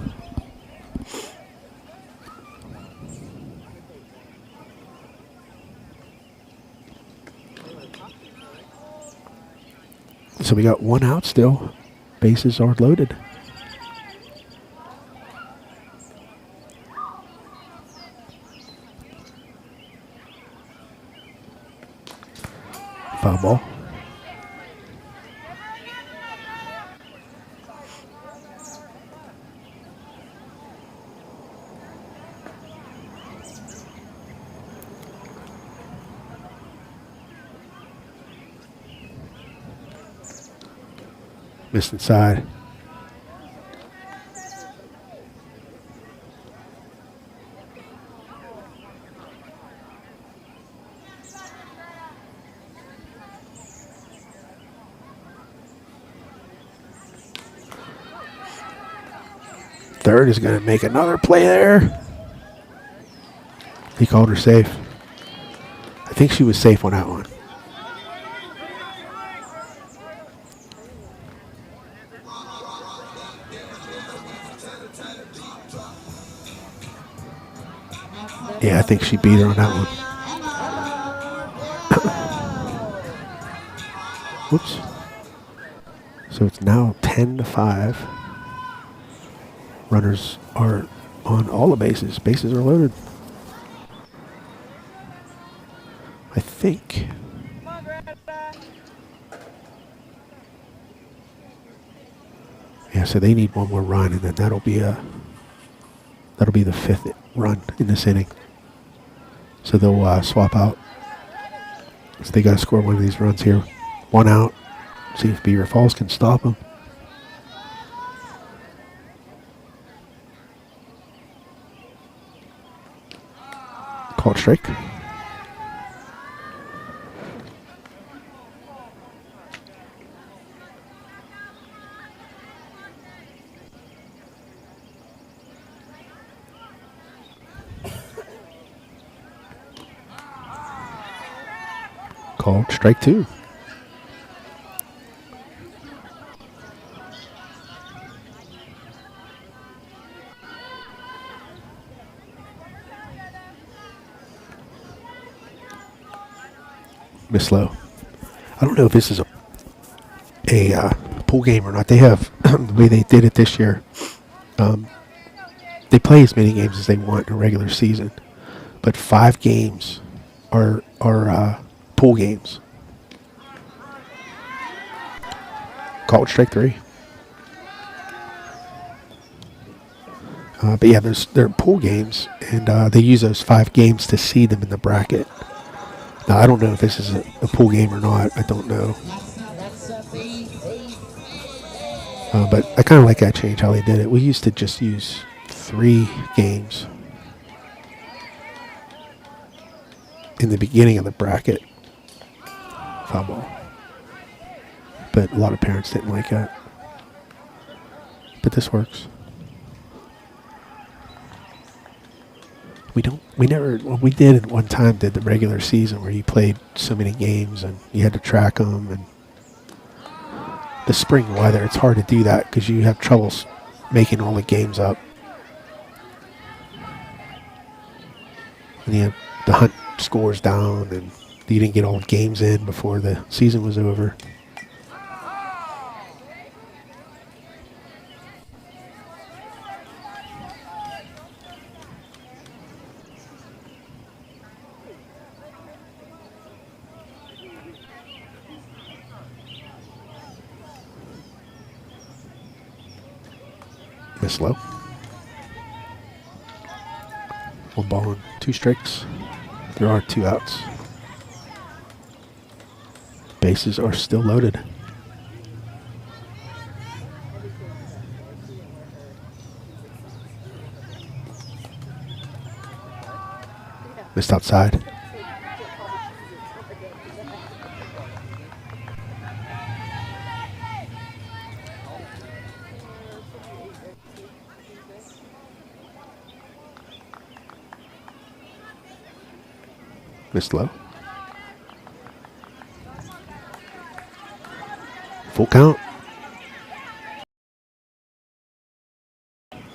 So we got one out still. Bases are loaded. Foul ball. Missed inside. Third is going to make another play there. He called her safe. I think she was safe on that one. Yeah, I think she beat her on that one. Whoops. So it's now 10-5. Runners are on all the bases. Bases are loaded. I think. Yeah, so they need one more run, and then that'll be the fifth run in this inning. So they'll swap out. So they got to score one of these runs here. One out. See if Beaver Falls can stop them. Called strike. Called strike two. Miss Low. I don't know if this is a pool game or not. They have the way they did it this year. They play as many games as they want in a regular season, but 5 games are pool games. Called strike 3. But yeah, they're pool games, and they use those 5 games to seed them in the bracket. Now, I don't know if this is a pool game or not. I don't know. But I kind of like that change, how they did it. We used to just use 3 games in the beginning of the bracket. Foul ball. But a lot of parents didn't like that. But this works. We never, well, we did at one time, did the regular season where you played so many games and you had to track them. And the spring weather, it's hard to do that because you have troubles making all the games up. And the hunt scores down and you didn't get all the games in before the season was over. Miss low. One ball and 2 strikes. There are 2 outs. Bases are still loaded. Missed outside. Missed low. Full count.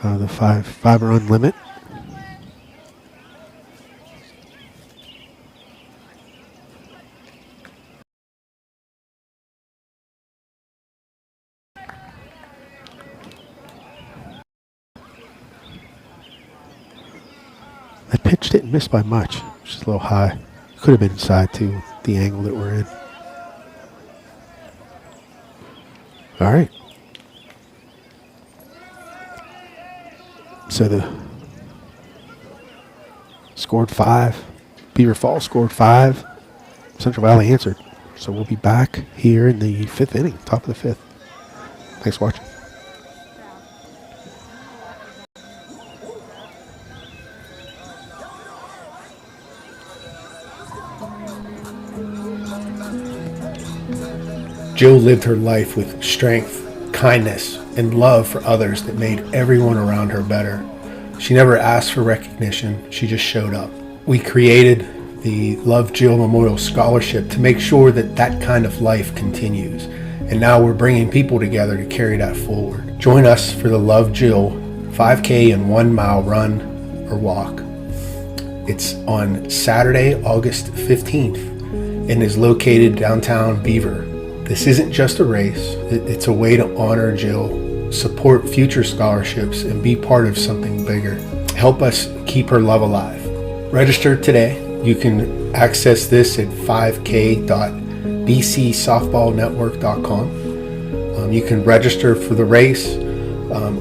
The five run limit. That pitch didn't miss by much. Just a little high. Could have been inside too, the angle that we're in. All right. So the scored 5. Beaver Falls scored 5. Central Valley answered. So we'll be back here in the 5th inning, top of the 5th. Thanks for watching. Jill lived her life with strength, kindness, and love for others that made everyone around her better. She never asked for recognition, she just showed up. We created the Love Jill Memorial Scholarship to make sure that that kind of life continues. And now we're bringing people together to carry that forward. Join us for the Love Jill 5K and 1 mile run or walk. It's on Saturday, August 15th and is located downtown Beaver. This isn't just a race, it's a way to honor Jill, support future scholarships, and be part of something bigger. Help us keep her love alive. Register today. You can access this at 5k.bcsoftballnetwork.com. You can register for the race,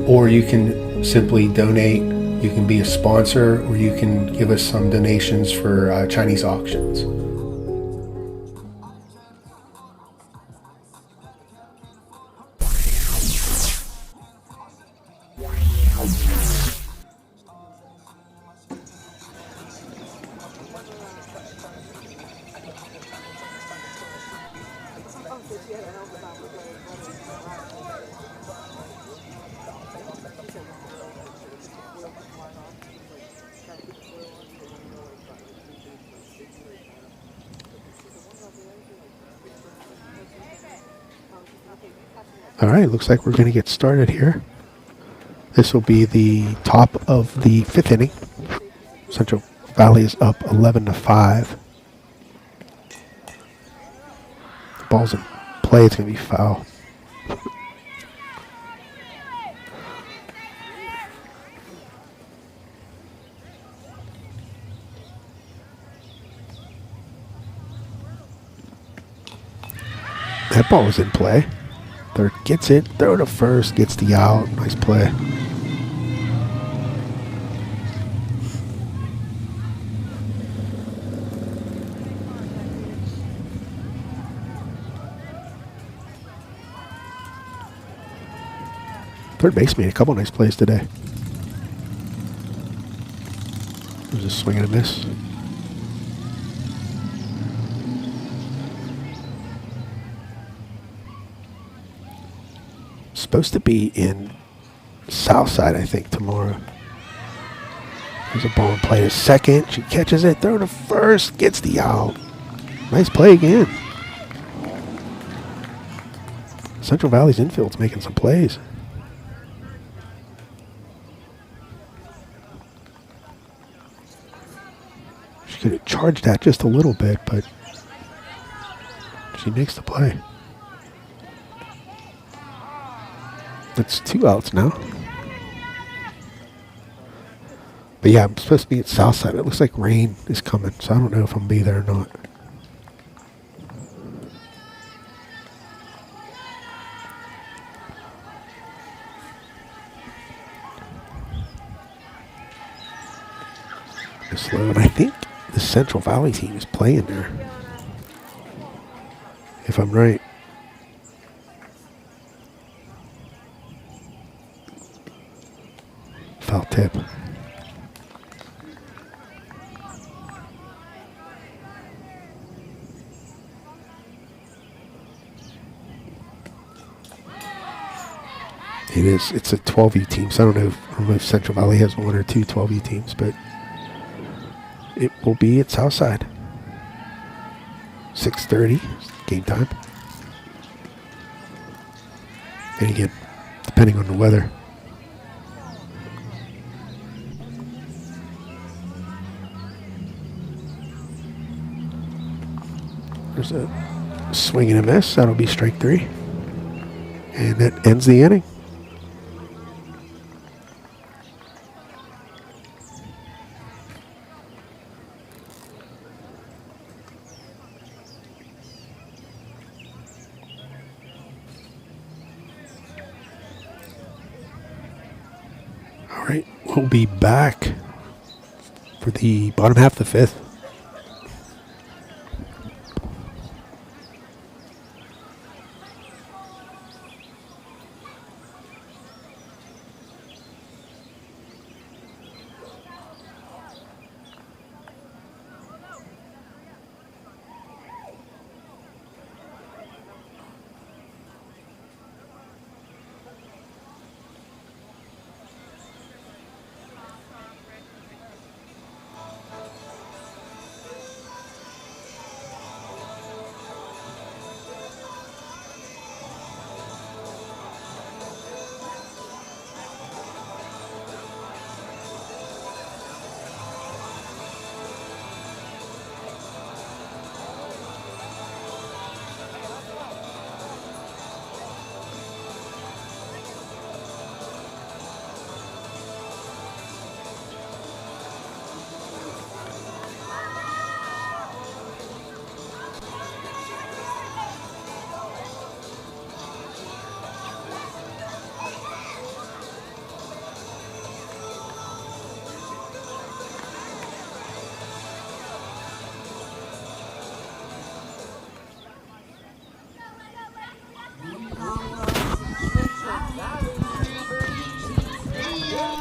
or you can simply donate. You can be a sponsor, or you can give us some donations for Chinese auctions. All right, looks like we're going to get started here. This will be the top of the 5th inning. Central Valley is up 11-5. The ball's in play. It's going to be foul. That ball was in play. Third gets it, throw to first, gets the out. Nice play. Third base made a couple nice plays today. It was a swing and a miss. Supposed to be in Southside, I think, tomorrow. There's a ball in play to second. She catches it, throw to first, gets the out. Nice play again. Central Valley's infield's making some plays. She could have charged that just a little bit, but she makes the play. That's 2 outs now. But yeah, I'm supposed to be at Southside. It looks like rain is coming, so I don't know if I'm going to be there or not. Slow, and I think the Central Valley team is playing there, if I'm right. Foul tip. It is. It's a 12U team, so I don't know if Central Valley has 1 or 2 12U teams, but it will be at Southside. 6:30 game time. And again, depending on the weather. There's a swing and a miss. That'll be strike 3. And that ends the inning. All right, we'll be back for the bottom half of the 5th.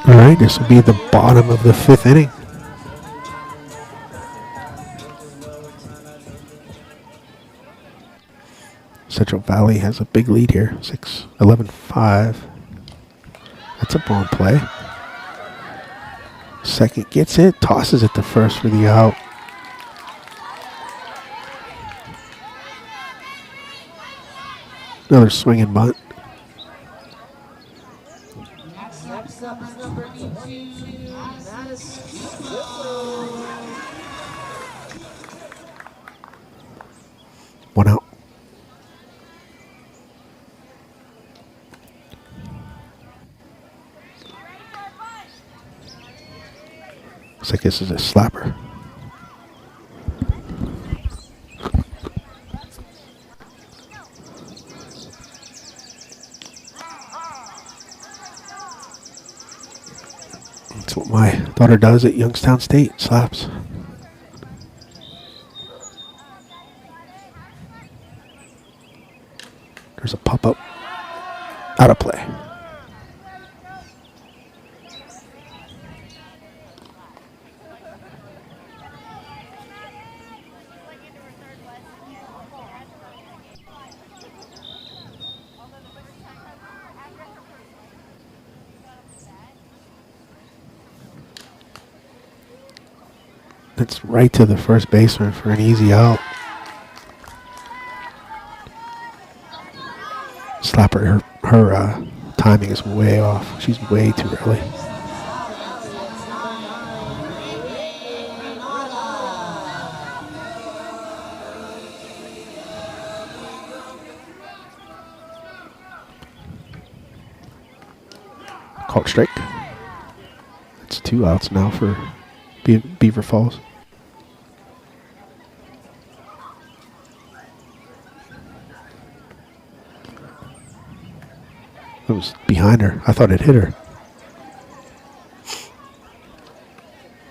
All right, this will be the bottom of the 5th inning. Central Valley has a big lead here, 11-5. That's a ball in play. Second gets it, tosses it to first for the out. Another swing and bunt. Next up is number 82, Madison. One out. Looks like this is a slapper. That's what my daughter does at Youngstown State, slaps. There's a pop-up. Out of play. It's right to the first baseman for an easy out. Slapper, her timing is way off. She's way too early. Called strike. It's 2 outs now for Beaver Falls. It was behind her. I thought it hit her.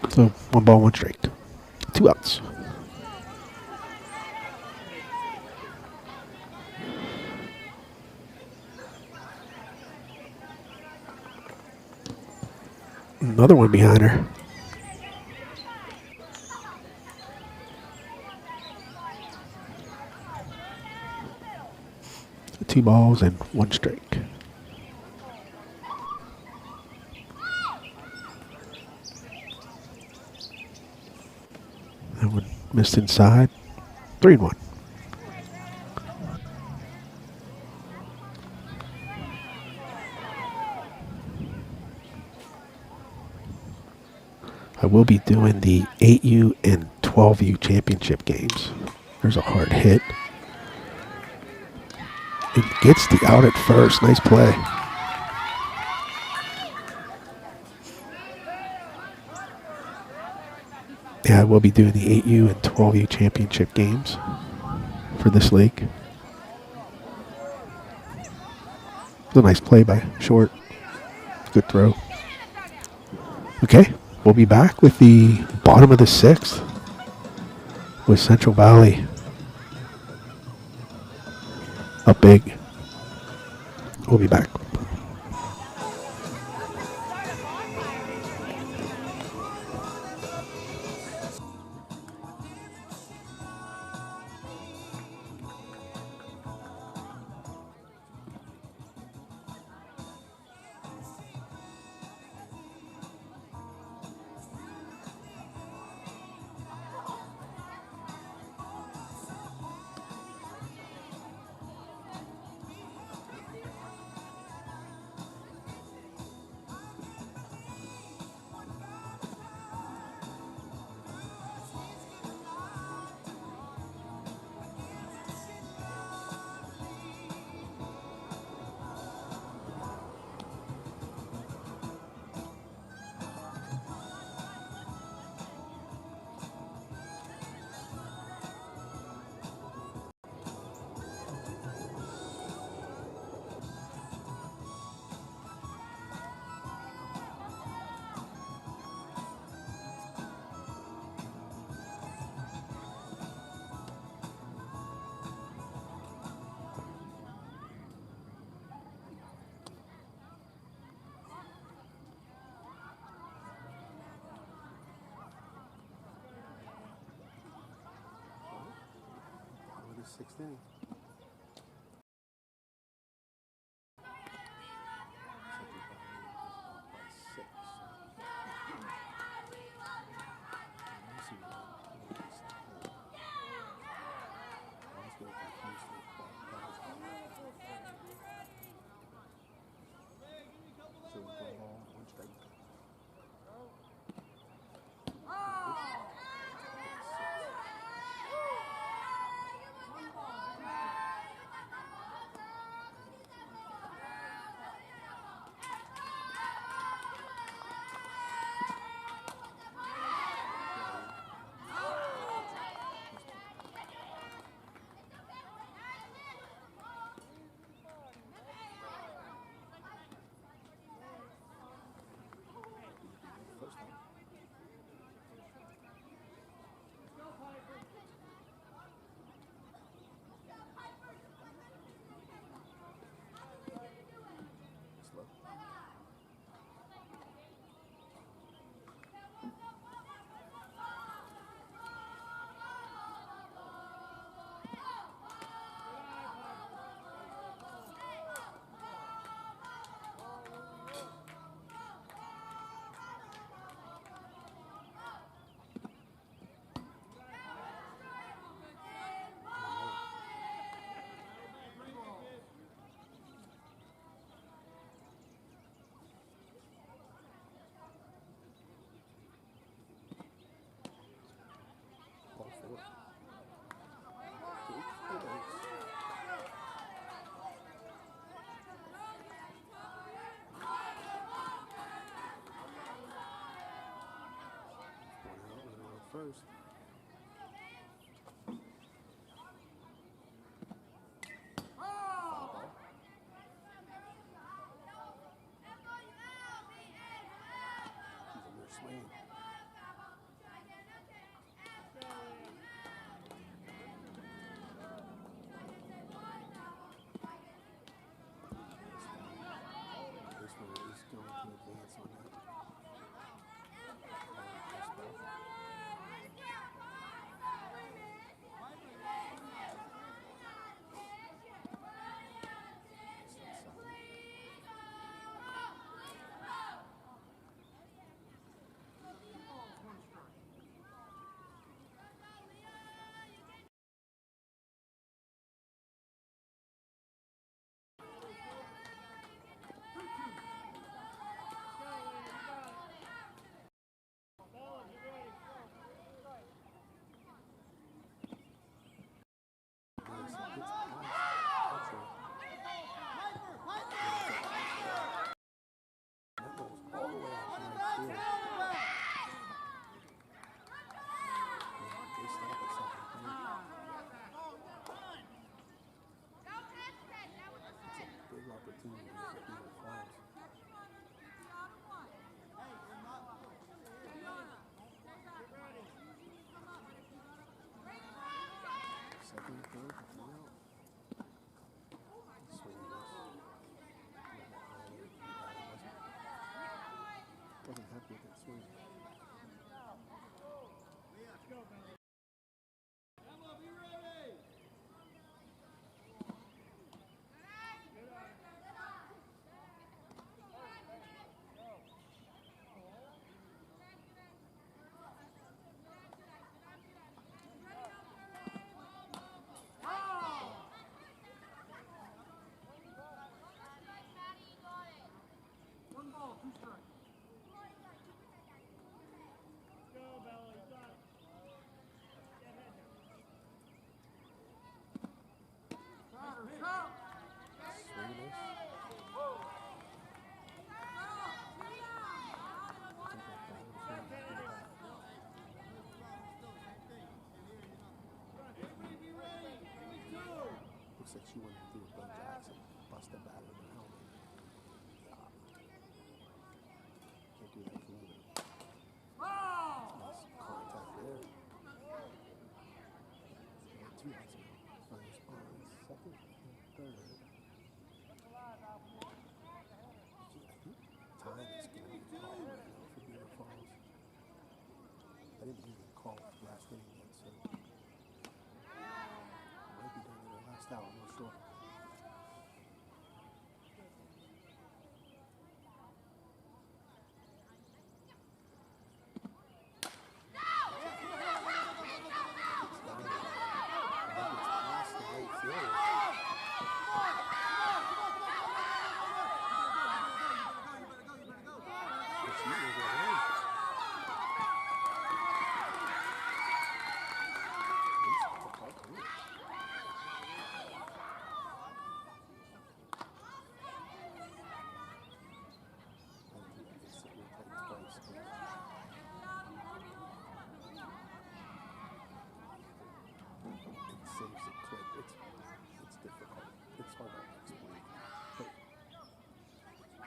So 1 ball, 1 strike. 2 outs. Another one behind her. Two balls and 1 strike. That one missed inside. 3-1. I will be doing the 8U and 12U championship games. There's a hard hit. It gets the out at first. Nice play. Yeah, I will be doing the 8U and 12U championship games for this league. It's a nice play by Short. Good throw. Okay, we'll be back with the bottom of the 6th with Central Valley up big. We'll be back. first. Foul ball. He's in their swing. This one is going to advance on that. Wasn't happy with that swing. Looks like she went through Ben Jackson, busted bat in her helmet. Can't do that for either. Nice contact there. Two hits on response. Second and third. I think time is going to be called right now for Beaver Falls. I didn't even call last inning yet, so might be done in the last hour, I'm not sure. Saves it quick. It's difficult. It's hard to explain. But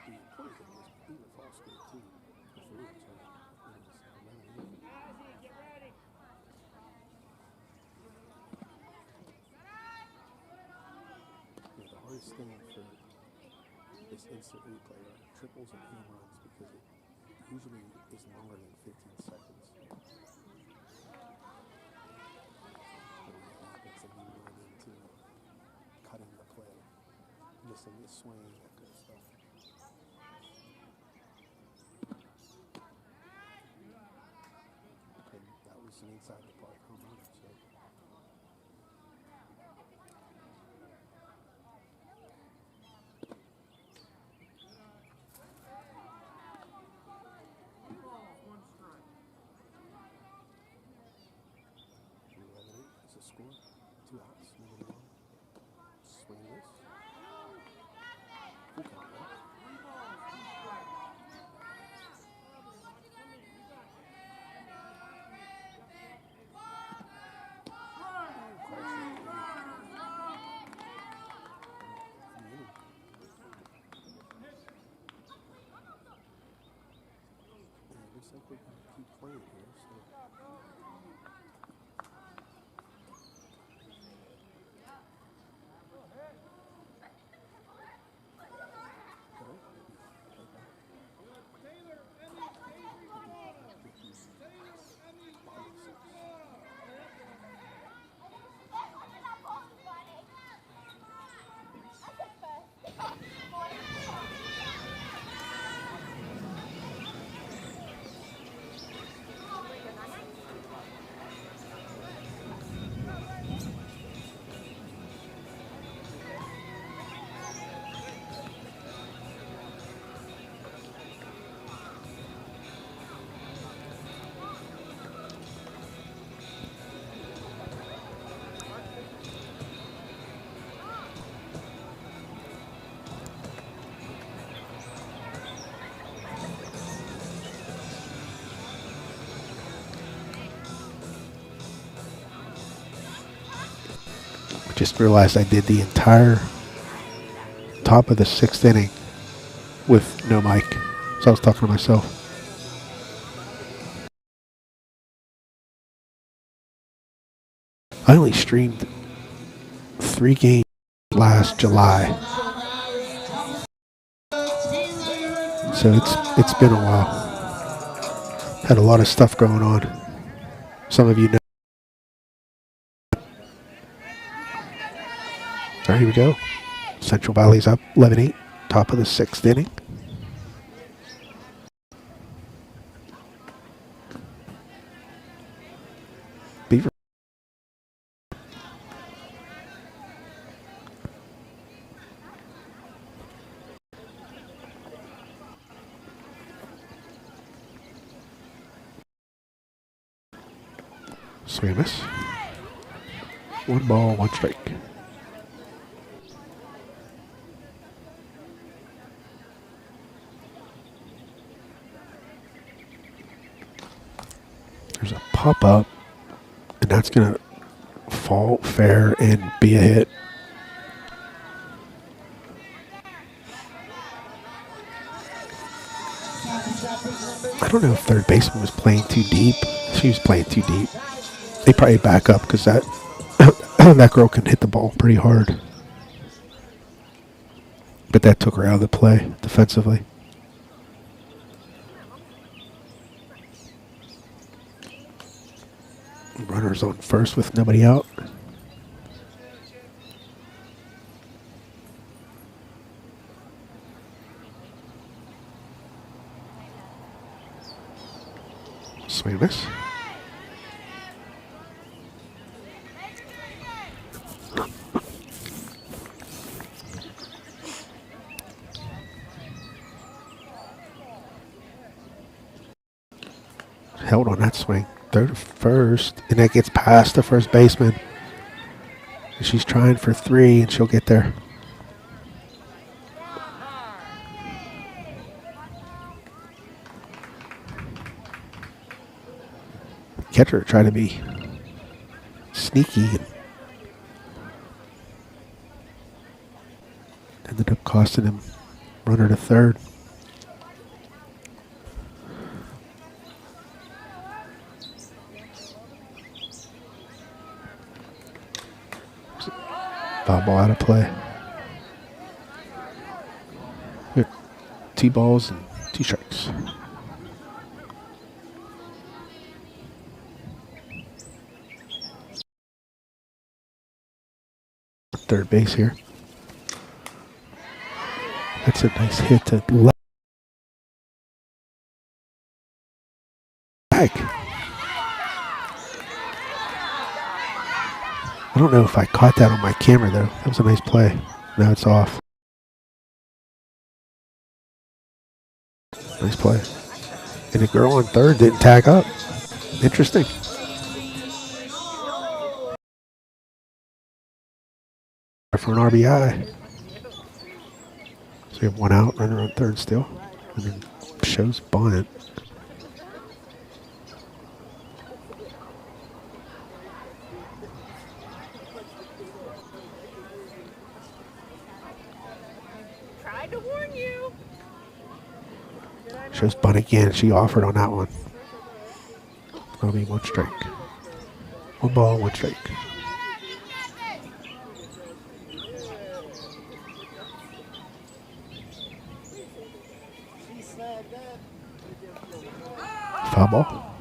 the important thing is Beaver Falls scored too. The three was hard. It was 11-8. Get ready. Yeah, the hardest thing for this instant replay are triples and home runs because it usually is longer than 15 seconds. Cutting the play, missing the swing, that kind of stuff. And that was an inside the park home run, so. Is a score, 2 outs, moving on. Swing this. Full count, right? playing here, so. Just realized I did the entire top of the 6th inning with no mic. So I was talking to myself. I only streamed 3 games last July. So it's been a while. Had a lot of stuff going on. Some of you know. All right, here we go. Central Valley's up 11-8, top of the 6th inning. Beaver. Swing and miss. 1 ball, 1 strike. There's a pop up, and that's going to fall fair and be a hit. I don't know if third baseman was playing too deep. She was playing too deep. They probably back up because that that girl can hit the ball pretty hard. But that took her out of the play defensively. Runners on first with nobody out. Swing and miss. Held on that swing. Third to first, and that gets past the first baseman. And she's trying for 3, and she'll get there. Catcher tried to be sneaky and ended up costing him runner to third. Foul ball out of play. 2 balls and 2 strikes. Third base here. That's a nice hit to left. Back. I don't know if I caught that on my camera though. That was a nice play. Now it's off. Nice play. And the girl on third didn't tag up. Interesting. For an RBI. So we have 1 out, runner on third still. And then shows bunt. Tried to warn you. Shows bunt again. She offered on that one. That'll be one strike. One ball, one strike. Foul ball.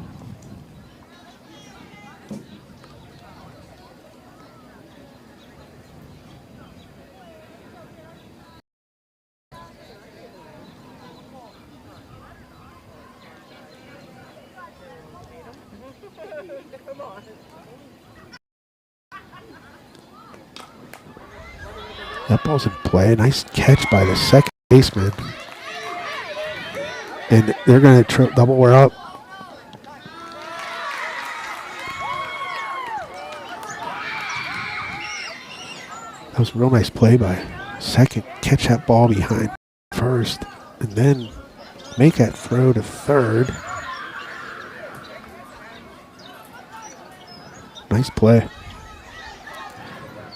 That ball's in play. Nice catch by the second baseman. And they're going to double wear up. That was a real nice play by second. Catch that ball behind first. And then make that throw to third. Nice play.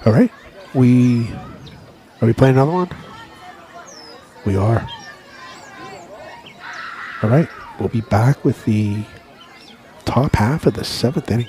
All right. Are we playing another one? We are. All right. We'll be back with the top half of the 7th inning.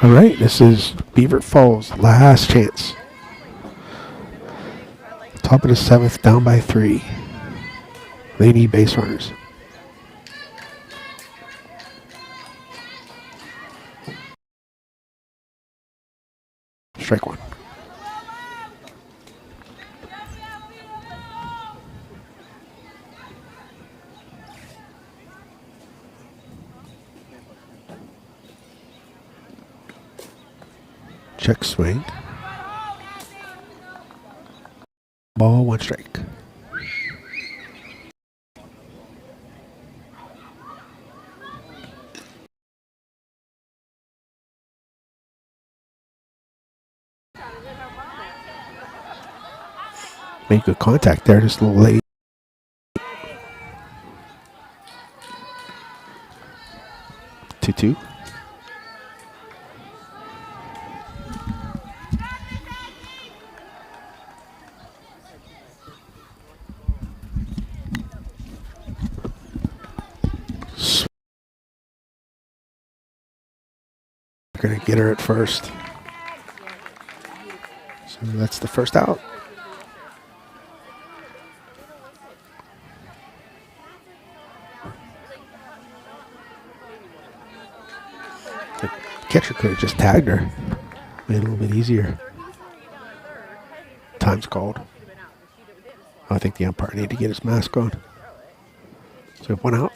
All right, this is Beaver Falls' last chance. Top of the 7th, down by 3. They need base runners. Strike one. Check swing. Ball, one strike. Made good contact there, just a little late. Two. Going to get her at first. So that's the first out. The catcher could have just tagged her. Made it a little bit easier. Time's called. I think the umpire needed to get his mask on. So one out.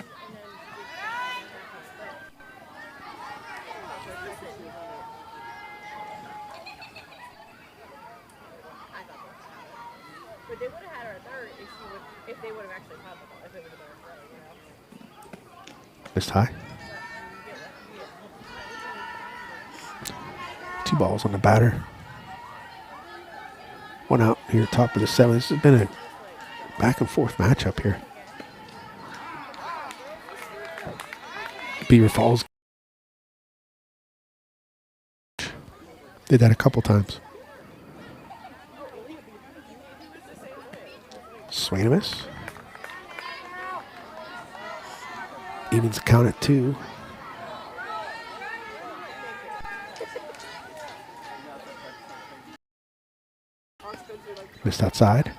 But they would have had her at third if they would have actually caught the ball, if it would have been a throw, you know? Missed high. 2 balls on the batter. 1 out here, top of the 7th. This has been a back and forth matchup here. Beaver Falls did that a couple times. Swing and a miss. Evens the count at 2. Missed outside.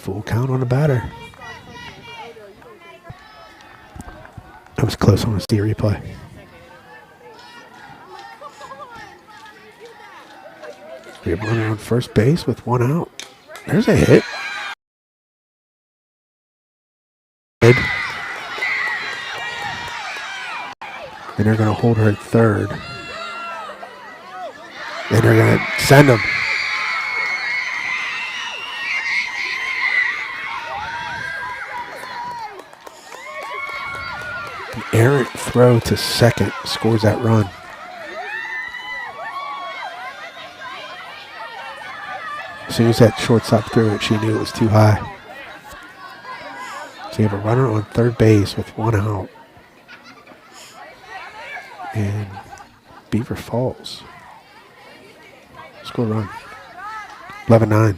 Full count on the batter. That was close on a steer replay. We have a runner on first base with one out. There's a hit. And they're going to hold her at third. And they're going to send him. An errant throw to second scores that run. As soon as that shortstop threw it, she knew it was too high. So you have a runner on third base with one out. And Beaver Falls. Score run. 11-9.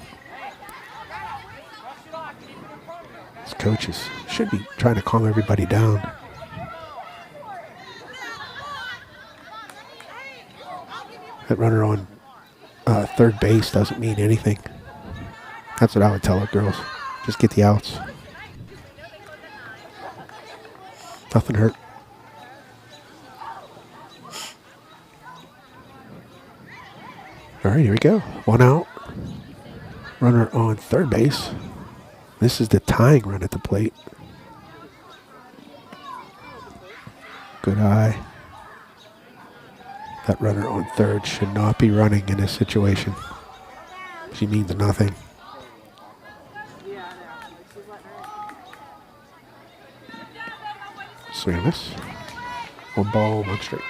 These coaches should be trying to calm everybody down. That runner on third base doesn't mean anything. That's what I would tell the girls. Just get the outs. Nothing hurt. All right, here we go. One out. Runner on third base. This is the tying run at the plate. Good eye. That runner on third should not be running in this situation. She means nothing. Swing and miss. One ball, one strike.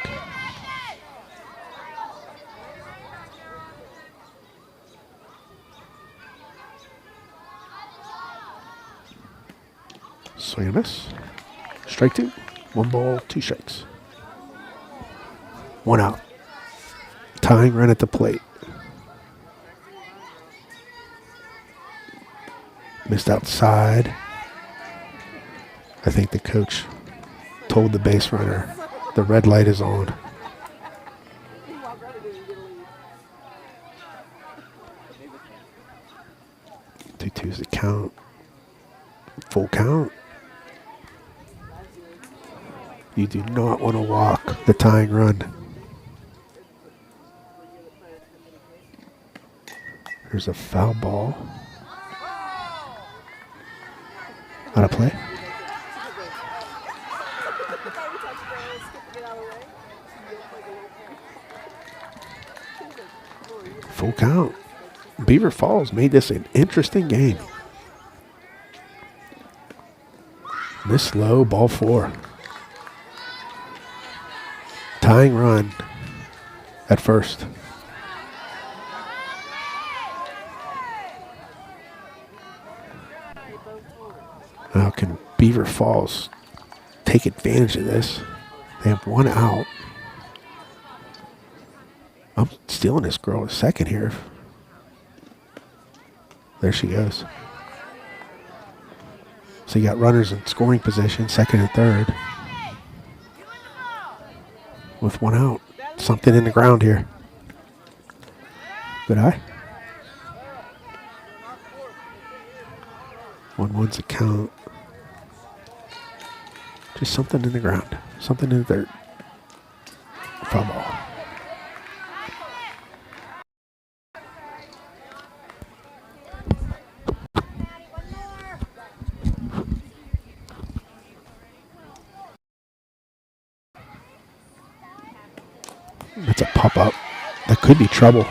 Swing and miss. Strike two. One ball, two strikes. One out. Tying run at the plate. Missed outside. I think the coach told the base runner the red light is on. 2-2's the count. Full count. You do not want to walk the tying run. There's a foul ball. Out of play. Full count. Beaver Falls made this an interesting game. This low, ball four. Tying run at first. Now can Beaver Falls take advantage of this? They have one out. I'm stealing this girl a second here. There she goes. So you got runners in scoring position, second and third. With one out. Something in the ground here. Good eye. 1-1's the count. Just something in the ground. Something in the dirt. Foul ball. That's a pop up. That could be trouble.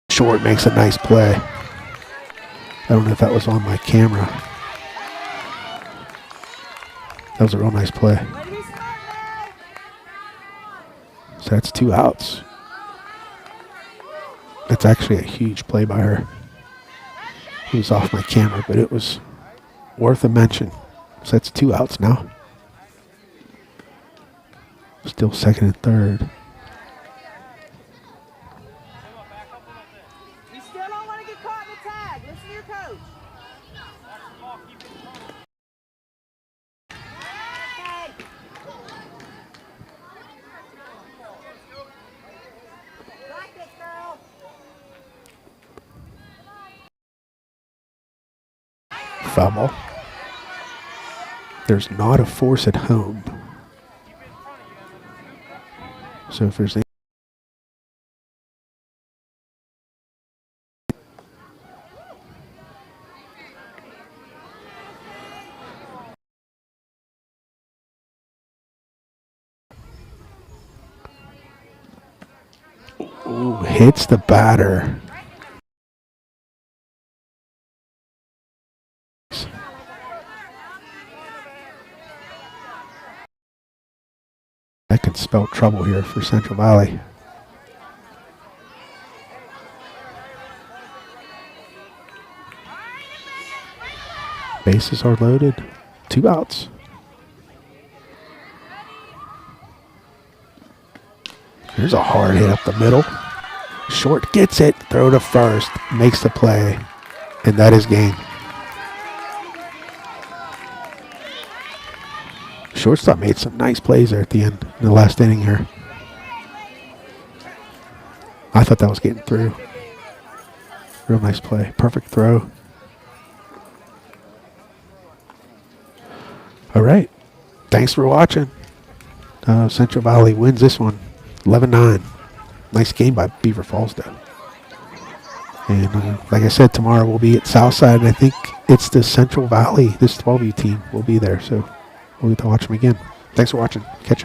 Short makes a nice play. I don't know if that was on my camera. That was a real nice play. So that's two outs. That's actually a huge play by her. It was off my camera, but it was worth a mention. So that's two outs now. Still second and third. Foul ball. There's not a force at home. So if there's any Ooh, hits the batter. That could spell trouble here for Central Valley. Bases are loaded. 2 outs. Here's a hard hit up the middle. Short gets it. Throw to first. Makes the play. And that is game. Shortstop made some nice plays there at the end in the last inning here. I thought that was getting through. Real nice play. Perfect throw. All right. Thanks for watching. Central Valley wins this one 11-9. Nice game by Beaver Falls, though. And like I said, tomorrow we'll be at Southside, and I think it's the Central Valley, this 12U team will be there. So we'll get to watch them again. Thanks for watching. Catch you.